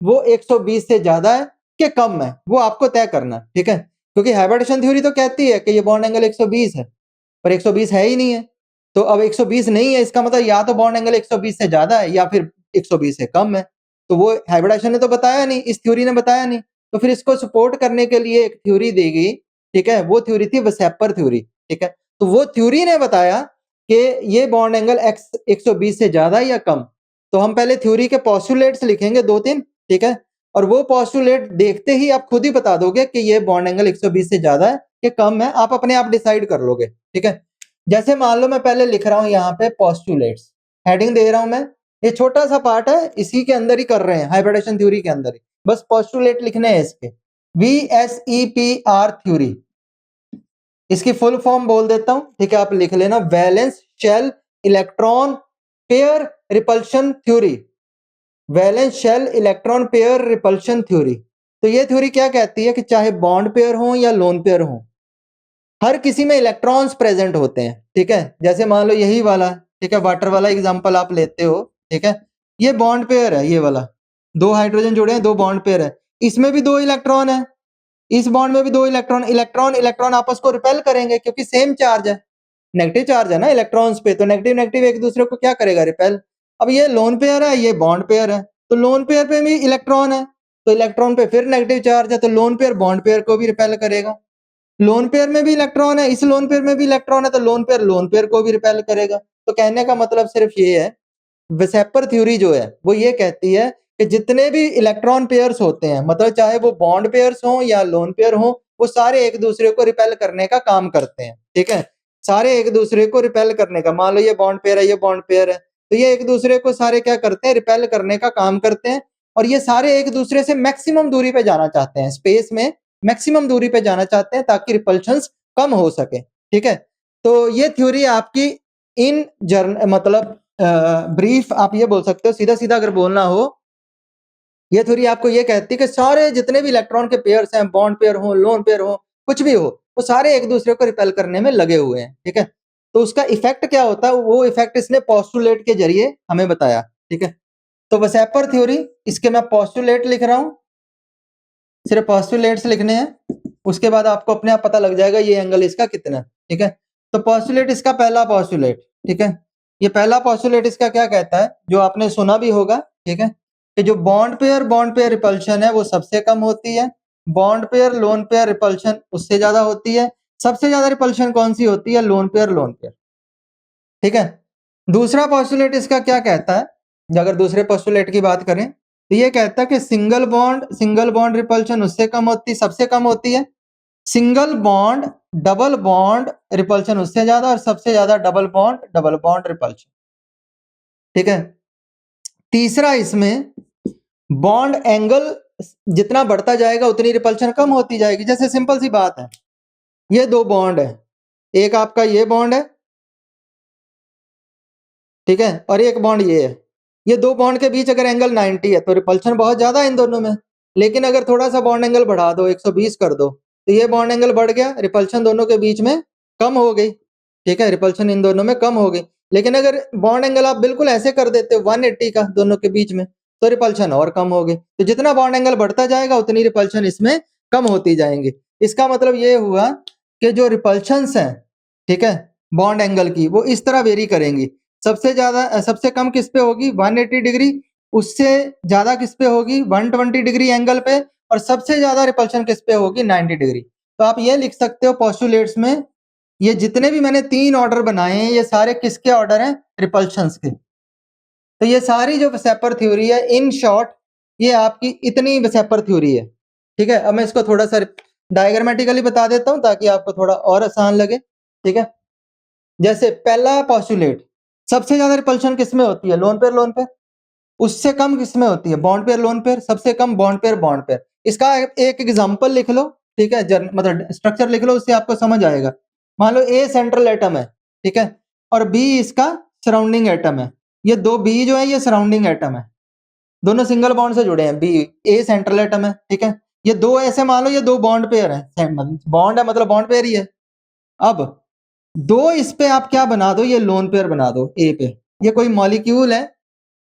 वो 120 से ज्यादा है कि कम है, वो आपको तय करना, ठीक है। क्योंकि हाइब्रिडेशन थ्योरी तो कहती है कि ये बॉन्ड एंगल 120 है, पर 120 है ही नहीं है। तो अब 120 नहीं है, इसका मतलब या तो बॉन्ड एंगल 120 से ज्यादा है या फिर 120 से कम है। तो वो हाइब्रिडेशन ने तो बताया नहीं, इस थ्योरी ने बताया नहीं, तो फिर इसको सपोर्ट करने के लिए एक थ्योरी दी गई, ठीक है, वो थ्योरी थी वेसेपर थ्योरी, ठीक है। तो वो थ्योरी ने बताया कि ये बॉन्ड एंगल एक्स 120 से ज्यादा या कम। तो हम पहले थ्योरी के पोस्टुलेट्स लिखेंगे 2-3, ठीक है, और वो पोस्टुलेट देखते ही आप खुद ही बता दोगे कि ये बॉन्ड एंगल 120 से ज्यादा है कि कम है, आप अपने आप डिसाइड कर लोगे, ठीक है। जैसे मान लो मैं पहले लिख रहा हूं यहाँ पे पोस्टुलेट्स, हेडिंग दे रहा हूं मैं, ये छोटा सा पार्ट है, इसी के अंदर ही कर रहे हैं, हाइब्रिडेशन थ्योरी के अंदर ही, बस पोस्टुलेट लिखने हैं इसके। VSEPR थ्योरी, इसकी फुल फॉर्म बोल देता हूं, ठीक है, आप लिख लेना, valence shell electron pair repulsion theory, valence shell electron pair repulsion theory. तो ये थ्योरी क्या कहती है कि चाहे बॉन्ड पेयर हो या लोन पेयर हो, हर किसी में इलेक्ट्रॉन्स प्रेजेंट होते हैं, ठीक है। जैसे मान लो यही वाला, ठीक है, वाटर वाला एग्जांपल आप लेते हो, ठीक है, ये बॉन्ड पेयर है, ये वाला 2 हाइड्रोजन जुड़े हैं, 2 बॉन्ड पेयर है, इसमें भी 2 इलेक्ट्रॉन है, इस बॉन्ड में भी 2 इलेक्ट्रॉन, इलेक्ट्रॉन इलेक्ट्रॉन आपस को रिपेल करेंगे क्योंकि सेम चार्ज है, नेगेटिव चार्ज है ना इलेक्ट्रॉन्स पे, तो नेगेटिव नेगेटिव एक दूसरे को क्या करेगा, रिपेल। अब ये लोन पेयर है, ये बॉन्ड पेयर है, तो लोन पेयर पे भी इलेक्ट्रॉन है, तो इलेक्ट्रॉन पे फिर नेगेटिव चार्ज है, तो लोन पेयर बॉन्ड पेयर को भी रिपेल करेगा। लोन पेयर में भी इलेक्ट्रॉन है, इस लोन पेयर में भी इलेक्ट्रॉन है, तो लोन पेयर को भी रिपेल करेगा। तो कहने का मतलब सिर्फ ये है, वेसेपर थ्योरी जो है वो ये कहती है कि जितने भी इलेक्ट्रॉन पेयर्स होते हैं, मतलब चाहे वो बॉन्ड पेयर्स हो या लोन पेयर हो, वो सारे एक दूसरे को रिपेल करने का काम करते हैं, ठीक है, सारे एक दूसरे को रिपेल करने का। मान लो ये बॉन्ड पेयर है, ये बॉन्ड पेयर है, तो ये एक दूसरे को सारे क्या करते हैं, रिपेल करने का काम करते हैं। और ये सारे एक दूसरे से मैक्सिमम दूरी पे जाना चाहते हैं, स्पेस में मैक्सिमम दूरी पे जाना चाहते हैं ताकि रिपल्शंस कम हो सके, ठीक है। तो ये थ्योरी आपकी इन जर्न मतलब ब्रीफ आप ये बोल सकते हो, सीधा सीधा अगर बोलना हो, ये थ्योरी आपको ये कहती है कि सारे जितने भी इलेक्ट्रॉन के पेयर्स हैं, बॉन्ड पेयर हो, लोन पेयर हो, कुछ भी हो, वो सारे एक दूसरे को रिपेल करने में लगे हुए हैं, ठीक है। तो उसका इफेक्ट क्या होता है, वो इफेक्ट इसने पोस्टुलेट के जरिए हमें बताया, ठीक है। तो वेसेपर थ्योरी, इसके मैं पोस्टुलेट लिख रहा हूं, सिर्फ पोस्टुलेट्स लिखने हैं, उसके बाद आपको अपने आप पता लग जाएगा ये एंगल इसका कितना, ठीक है। तो पोस्टुलेट इसका पहला पोस्टुलेट, ठीक है, ये पहला पोस्टुलेट इसका क्या कहता है, जो आपने सुना भी होगा, ठीक है, कि जो बॉन्ड पेयर रिपल्शन है वो सबसे कम होती है, bond pair lone pair repulsion उससे ज्यादा होती है, सबसे ज्यादा रिपल्शन कौन सी होती है, लोन पेयर, ठीक है। दूसरा पोस्टुलेट इसका क्या कहता है, अगर दूसरे पोस्टुलेट की बात करें, तो ये कहता है कि सिंगल बॉन्ड रिपल्शन उससे कम होती, सबसे कम होती है, single bond double bond repulsion उससे ज्यादा, और सबसे ज्यादा डबल बॉन्ड रिपल्शन, ठीक है। तीसरा इसमें बॉन्ड एंगल जितना बढ़ता जाएगा उतनी रिपल्शन कम होती जाएगी। जैसे सिंपल सी बात है, ये 2 बॉन्ड है, एक आपका ये बॉन्ड है, ठीक है, और एक बॉन्ड ये है, ये 2 बॉन्ड के बीच अगर एंगल 90 है तो रिपल्शन बहुत ज्यादा है इन दोनों में। लेकिन अगर थोड़ा सा बॉन्ड एंगल बढ़ा दो, 120 कर दो, तो ये बॉन्ड एंगल बढ़ गया, रिपल्शन दोनों के बीच में कम हो गई, ठीक है, रिपल्शन इन दोनों में कम हो गई। लेकिन अगर बॉन्ड एंगल आप बिल्कुल ऐसे कर देते हो 180 का दोनों के बीच में, तो रिपल्शन और कम हो गई। तो जितना बॉन्ड एंगल बढ़ता जाएगा उतनी रिपल्शन इसमें कम होती जाएंगी। इसका मतलब ये हुआ कि जो रिपल्शंस हैं, ठीक है, बॉन्ड एंगल की, वो इस तरह वेरी करेंगी। सबसे ज्यादा सबसे कम किस पे होगी, 180 डिग्री, उससे ज्यादा किस पे होगी 120 डिग्री एंगल पे, और सबसे ज्यादा रिपल्शन किस पे होगी 90 डिग्री। तो आप ये लिख सकते हो पोस्टुलेट्स में, ये जितने भी मैंने 3 ऑर्डर बनाए हैं ये सारे किसके ऑर्डर हैं, रिपल्शंस के। तो ये सारी जो वेसेपर थ्योरी है, इन शॉर्ट ये आपकी इतनी वेसेपर थ्योरी है। ठीक है, अब मैं इसको थोड़ा सा डायग्रामेटिकली बता देता हूं ताकि आपको थोड़ा और आसान लगे। ठीक है, जैसे पहला पोस्टुलेट, सबसे ज्यादा रिपल्शन किसमें होती है, लोन पेयर लोन पेयर। उससे कम किसमें होती है, बॉन्ड पेयर लोन पेयर। सबसे कम बॉन्ड पेयर बॉन्ड पेयर। इसका एक एग्जांपल लिख लो। ठीक है, मतलब स्ट्रक्चर लिख लो, उससे आपको समझ आएगा। मान लो ए सेंट्रल एटम है, ठीक है, और बी इसका सराउंडिंग एटम है। ये दो बी जो है ये सराउंडिंग एटम है, दोनों सिंगल बॉन्ड से जुड़े हैं। बी ए सेंट्रल एटम है, ठीक है। ये दो ऐसे मान लो ये दो बॉन्ड पेयर है, बॉन्ड है मतलब बॉन्ड पेयर ही है। अब दो इस पे आप क्या बना दो, ये लोन पेयर बना दो ए पे। ये कोई मॉलिक्यूल है,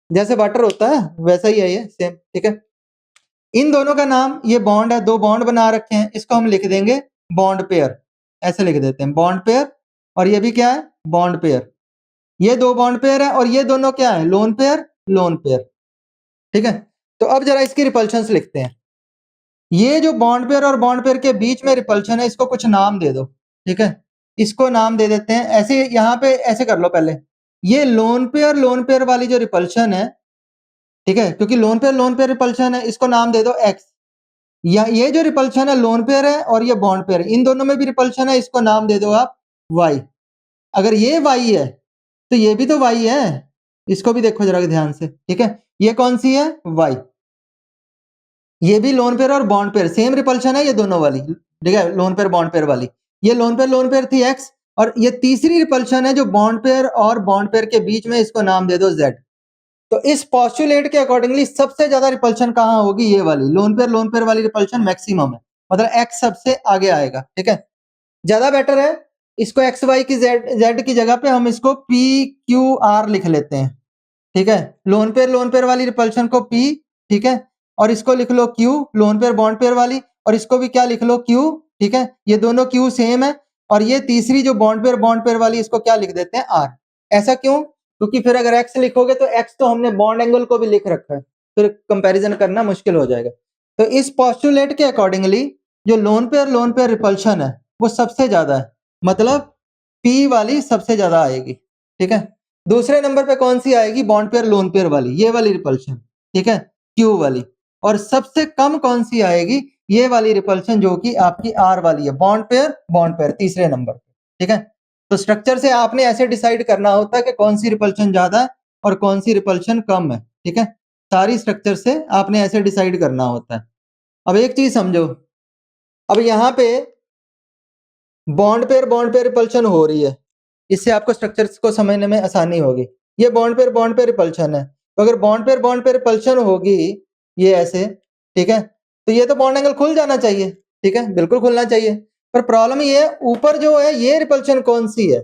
जैसे वाटर होता है वैसा ही है ये सेम। ठीक है, इन दोनों का नाम, ये बॉन्ड है, दो बॉन्ड बना रखे हैं, इसको हम लिख देंगे बॉन्ड पेयर। ऐसे लिख देते हैं बॉन्ड पेयर, और ये भी क्या है, बॉन्ड पेयर। ये दो बॉन्ड पेयर है और ये दोनों क्या है, लोन पेयर लोन पेयर। ठीक है, तो अब जरा इसकी रिपल्शंस लिखते हैं। ये जो बॉन्ड पेयर और बॉन्ड पेयर के बीच में रिपल्शन है, इसको कुछ नाम दे दो। ठीक है, इसको नाम दे देते हैं ऐसे, यहां पे ऐसे कर लो पहले। ये लोन पेयर वाली जो रिपल्शन है, ठीक है, क्योंकि लोन पेयर रिपल्शन है, इसको नाम दे दो एक्स। या ये जो रिपल्शन है लोन पेयर है और ये बॉन्ड पेयर, इन दोनों में भी रिपल्शन है, इसको नाम दे दो आप वाई। अगर ये वाई है तो ये भी तो वाई है, इसको भी देखो जरा ध्यान से। ठीक है, ये कौन सी है, वाई। ये भी लोन पेयर और बॉन्ड पेयर सेम रिपल्शन है, ये दोनों वाली। ठीक है, लोन पेयर बॉन्ड पेयर वाली। ये लोन पेयर थी एक्स, और ये तीसरी रिपल्शन है जो बॉन्ड पेयर और बॉन्ड पेयर के बीच में, इसको नाम दे दो जेड। तो इस पोस्टुलेट के अकॉर्डिंगली सबसे ज्यादा रिपल्शन कहां होगी, ये वाली लोन पेयर वाली रिपल्शन मैक्सिमम है, मतलब एक्स सबसे आगे आएगा। ठीक है, ज्यादा बेटर है, इसको एक्स वाई की जेड की जगह पे हम इसको पी क्यू आर लिख लेते हैं। ठीक है, लोन पेयर वाली रिपल्शन को पी, ठीक है, और इसको लिख लो Q, lone pair bond pair वाली, और इसको भी क्या लिख लो क्यू। ठीक है, ये दोनों क्यू सेम है, और ये तीसरी जो बॉन्ड पेयर वाली, इसको क्या लिख देते हैं, आर। ऐसा क्यों, क्योंकि फिर अगर एक्स लिखोगे तो एक्स तो हमने बॉन्ड एंगल को भी लिख रखा है, फिर कंपैरिजन करना मुश्किल हो जाएगा। तो इस पोस्टुलेट के अकॉर्डिंगली जो लोन पेयर रिपल्शन है वो सबसे ज्यादा है, मतलब पी वाली सबसे ज्यादा आएगी। ठीक है, दूसरे नंबर पे कौन सी आएगी, बॉन्ड पेयर लोन पेयर वाली, ये वाली रिपल्शन। ठीक है, क्यू वाली। और सबसे कम कौन सी आएगी, ये वाली रिपल्शन जो कि आपकी आर वाली है, बॉन्ड पेयर तीसरे नंबर पे। ठीक है, तो स्ट्रक्चर से आपने ऐसे डिसाइड करना होता है कि कौन सी रिपल्शन ज्यादा है और कौन सी रिपल्शन कम है। ठीक है, सारी स्ट्रक्चर से आपने ऐसे डिसाइड करना होता है। अब एक चीज समझो, अब यहाँ पे बॉन्ड पेयर रिपल्शन हो रही है, इससे आपको स्ट्रक्चर्स को समझने में आसानी होगी। ये बॉन्ड पेयर रिपल्शन है, तो अगर बॉन्ड पेयर रिपल्शन होगी ये ऐसे, ठीक है, तो ये तो बॉन्ड एंगल खुल जाना चाहिए। ठीक है, बिल्कुल खुलना चाहिए, पर प्रॉब्लम ये है ऊपर जो है ये रिपल्शन कौन सी है,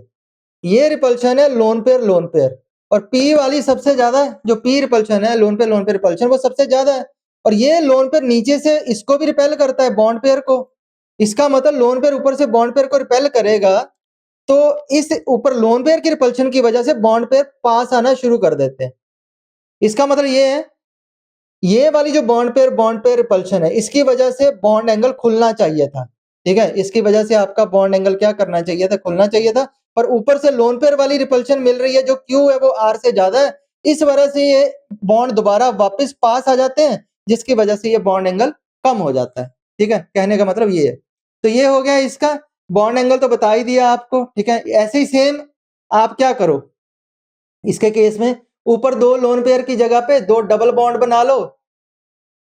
ये रिपल्शन है लोन पेयर, और पी वाली सबसे ज्यादा है, जो पी रिपल्शन है लोन पेयर रिपल्शन वो सबसे ज्यादा है। और ये लोन पेयर नीचे से इसको भी रिपेल करता है बॉन्ड पेयर को, इसका मतलब लोन पेयर ऊपर से बॉन्ड पेयर को रिपेल करेगा, तो इस ऊपर लोन पेयर की रिपल्शन की वजह से बॉन्ड पेयर पास आना शुरू कर देते हैं। इसका मतलब ये है, ये वाली जो बॉन्ड पेयर रिपल्शन है, इसकी वजह से बॉन्ड एंगल खुलना चाहिए था। ठीक है, इसकी वजह से आपका बॉन्ड एंगल क्या करना चाहिए था, खुलना चाहिए था। पर ऊपर से लोन पेयर वाली रिपल्शन मिल रही है, जो क्यू है वो आर से ज्यादा है, इस वजह से ये बॉन्ड दोबारा वापस पास आ जाते हैं, जिसकी वजह से ये बॉन्ड एंगल कम हो जाता है। ठीक है, कहने का मतलब ये है। तो ये हो गया इसका बॉन्ड एंगल, तो बता ही दिया आपको। ठीक है, ऐसे ही सेम आप क्या करो इसके केस में, ऊपर दो लोन पेयर की जगह पे दो डबल बॉन्ड बना लो,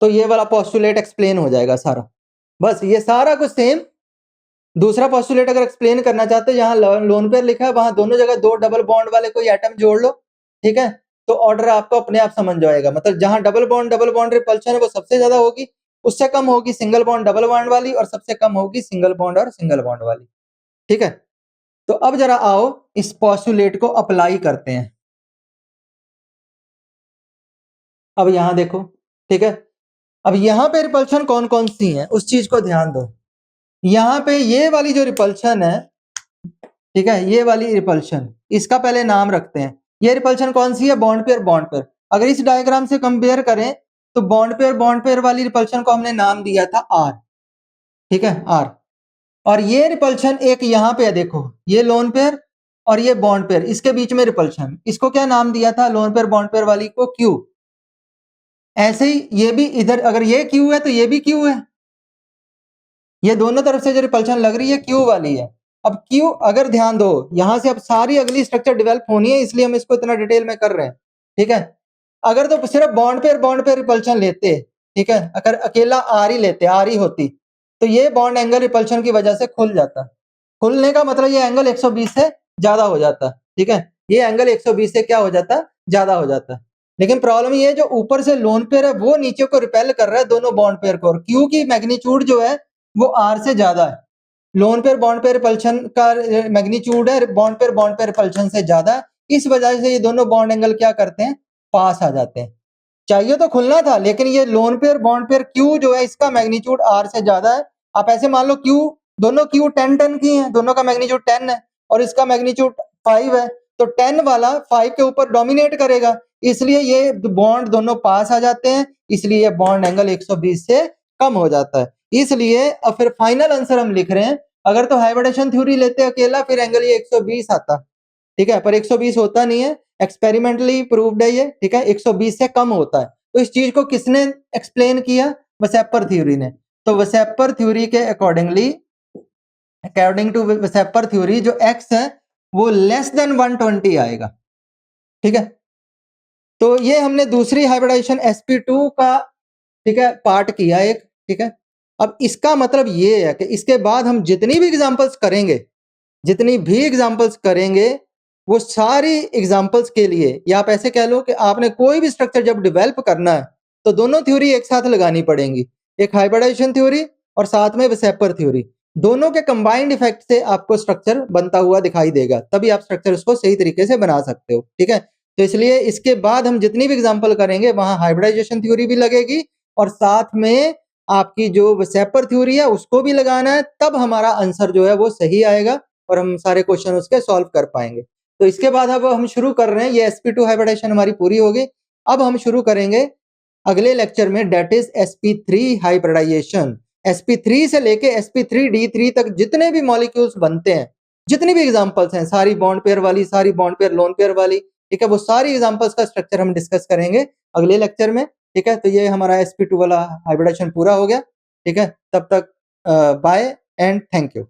तो ये वाला पोस्टुलेट एक्सप्लेन हो जाएगा सारा। बस ये सारा कुछ सेम। दूसरा पोस्टुलेट अगर एक्सप्लेन करना चाहते हो, जहां लोन पेयर लिखा है वहां दोनों जगह दो डबल बॉन्ड वाले कोई एटम जोड़ लो। ठीक है, तो ऑर्डर आपको अपने आप समझ जाएगा, मतलब जहां डबल बॉन्ड रिपल्शन है वो सबसे ज्यादा होगी, उससे कम होगी सिंगल बॉन्ड डबल बॉन्ड वाली, और सबसे कम होगी सिंगल बॉन्ड और सिंगल बॉन्ड वाली। ठीक है, तो अब जरा आओ इस पोस्टुलेट को अप्लाई करते हैं। अब यहां देखो, ठीक है, अब यहां पे रिपल्शन कौन कौन सी है उस चीज को ध्यान दो। यहां पे ये वाली जो रिपल्शन है, ठीक है, ये वाली रिपल्शन, इसका पहले नाम रखते हैं। ये रिपल्शन कौन सी है, बॉन्ड पेयर अगर इस डायग्राम से कंपेयर करें तो बॉन्ड पेयर वाली रिपल्शन को हमने नाम दिया था आर, ठीक है, आर। और ये रिपल्शन एक यहाँ पे है, देखो ये लोन पेयर और ये बॉन्ड पेयर, इसके बीच में रिपल्शन, इसको क्या नाम दिया था लोन पेयर बॉन्ड पेयर वाली को, क्यू। ऐसे ही ये भी इधर अगर ये क्यू है तो ये भी क्यू है, ये दोनों तरफ से जो रिपल्शन लग रही है क्यू वाली है। अब क्यू अगर ध्यान दो यहां से अब सारी अगली स्ट्रक्चर डेवलप होनी है, इसलिए हम इसको इतना डिटेल में कर रहे हैं, ठीक है। अगर तो सिर्फ बॉन्ड पेयर रिपल्शन लेते, ठीक है, अगर अकेला आर ही लेते, आर ही होती, तो ये बॉन्ड एंगल रिपल्शन की वजह से खुल जाता। खुलने का मतलब ये एंगल 120 से ज्यादा हो जाता, ठीक है, ये एंगल 120 से क्या हो जाता, ज्यादा हो जाता। लेकिन प्रॉब्लम ये है जो ऊपर से लोन पेयर है वो नीचे को रिपेल कर रहा है दोनों बॉन्ड पेयर को, और क्यू की मैग्नीट्यूड जो है वो आर से ज्यादा है। Lone pair bond pair repulsion का मैग्नीट्यूड है बॉन्ड पेयर रिपल्शन से ज्यादा, इस वजह से ये दोनों बॉन्ड एंगल क्या करते हैं, पास आ जाते हैं। चाहिए तो खुलना था, लेकिन ये loan pair bond pair Q जो है इसका मैग्नीट्यूड आर से ज्यादा है। आप ऐसे मान लो क्यू, दोनों क्यू 10 की हैं, दोनों का मैग्नीट्यूड 10 है और इसका मैग्नीट्यूड 5 है, तो 10 वाला 5 के ऊपर डोमिनेट करेगा, इसलिए ये बॉन्ड दोनों पास आ जाते हैं, इसलिए ये बॉन्ड एंगल 120 से कम हो जाता है। इसलिए अब फिर फाइनल आंसर हम लिख रहे हैं, अगर तो हाइब्रिडेशन थ्योरी लेते अकेला फिर एंगल ये 120 आता, ठीक है, पर 120 होता नहीं है, एक्सपेरिमेंटली प्रूव्ड है ये, ठीक है, 120 से कम होता है। तो इस चीज को किसने एक्सप्लेन किया, वेसेपर थ्योरी ने। तो वेसेपर थ्योरी के अकॉर्डिंगली, अकॉर्डिंग टू वेसेपर थ्योरी जो x है वो लेस देन 120 आएगा, ठीक है। तो ये हमने दूसरी हाइब्रिडाइजेशन sp2 का, ठीक है, पार्ट किया एक, ठीक है। अब इसका मतलब ये है कि इसके बाद हम जितनी भी एग्जांपल्स करेंगे, जितनी भी एग्जांपल्स करेंगे वो सारी एग्जांपल्स के लिए, या आप ऐसे कह लो कि आपने कोई भी स्ट्रक्चर जब डेवलप करना है तो दोनों थ्योरी एक साथ लगानी पड़ेंगी, एक हाइब्रिडाइजेशन थ्योरी और साथ में वेसेपर थ्योरी, दोनों के कंबाइंड इफेक्ट से आपको स्ट्रक्चर बनता हुआ दिखाई देगा, तभी आप स्ट्रक्चर उसको सही तरीके से बना सकते हो, ठीक है। तो इसलिए इसके बाद हम जितनी भी एग्जाम्पल करेंगे वहां हाइब्रिडाइजेशन थ्योरी भी लगेगी और साथ में आपकी जो वेसेपर थ्योरी है उसको भी लगाना है, तब हमारा आंसर जो है वो सही आएगा और हम सारे क्वेश्चन उसके सॉल्व कर पाएंगे। तो इसके बाद अब हम शुरू कर रहे हैं, ये sp2 हाइब्रिडाइजेशन हमारी पूरी होगी। अब हम शुरू करेंगे अगले लेक्चर में, date is sp3 hybridisation. sp3 से लेके sp3d3 तक जितने भी मॉलिक्यूल्स बनते हैं, जितनी भी एग्जांपल्स हैं, सारी बॉन्ड पेयर वाली, सारी बॉन्ड पेयर लोन पेयर वाली, ठीक है, वो सारी एग्जांपल्स का स्ट्रक्चर हम डिस्कस करेंगे अगले लेक्चर में, ठीक है। तो ये हमारा sp2 वाला हाइब्रिडाइजेशन पूरा हो गया, ठीक है। तब तक बाय एंड थैंक यू।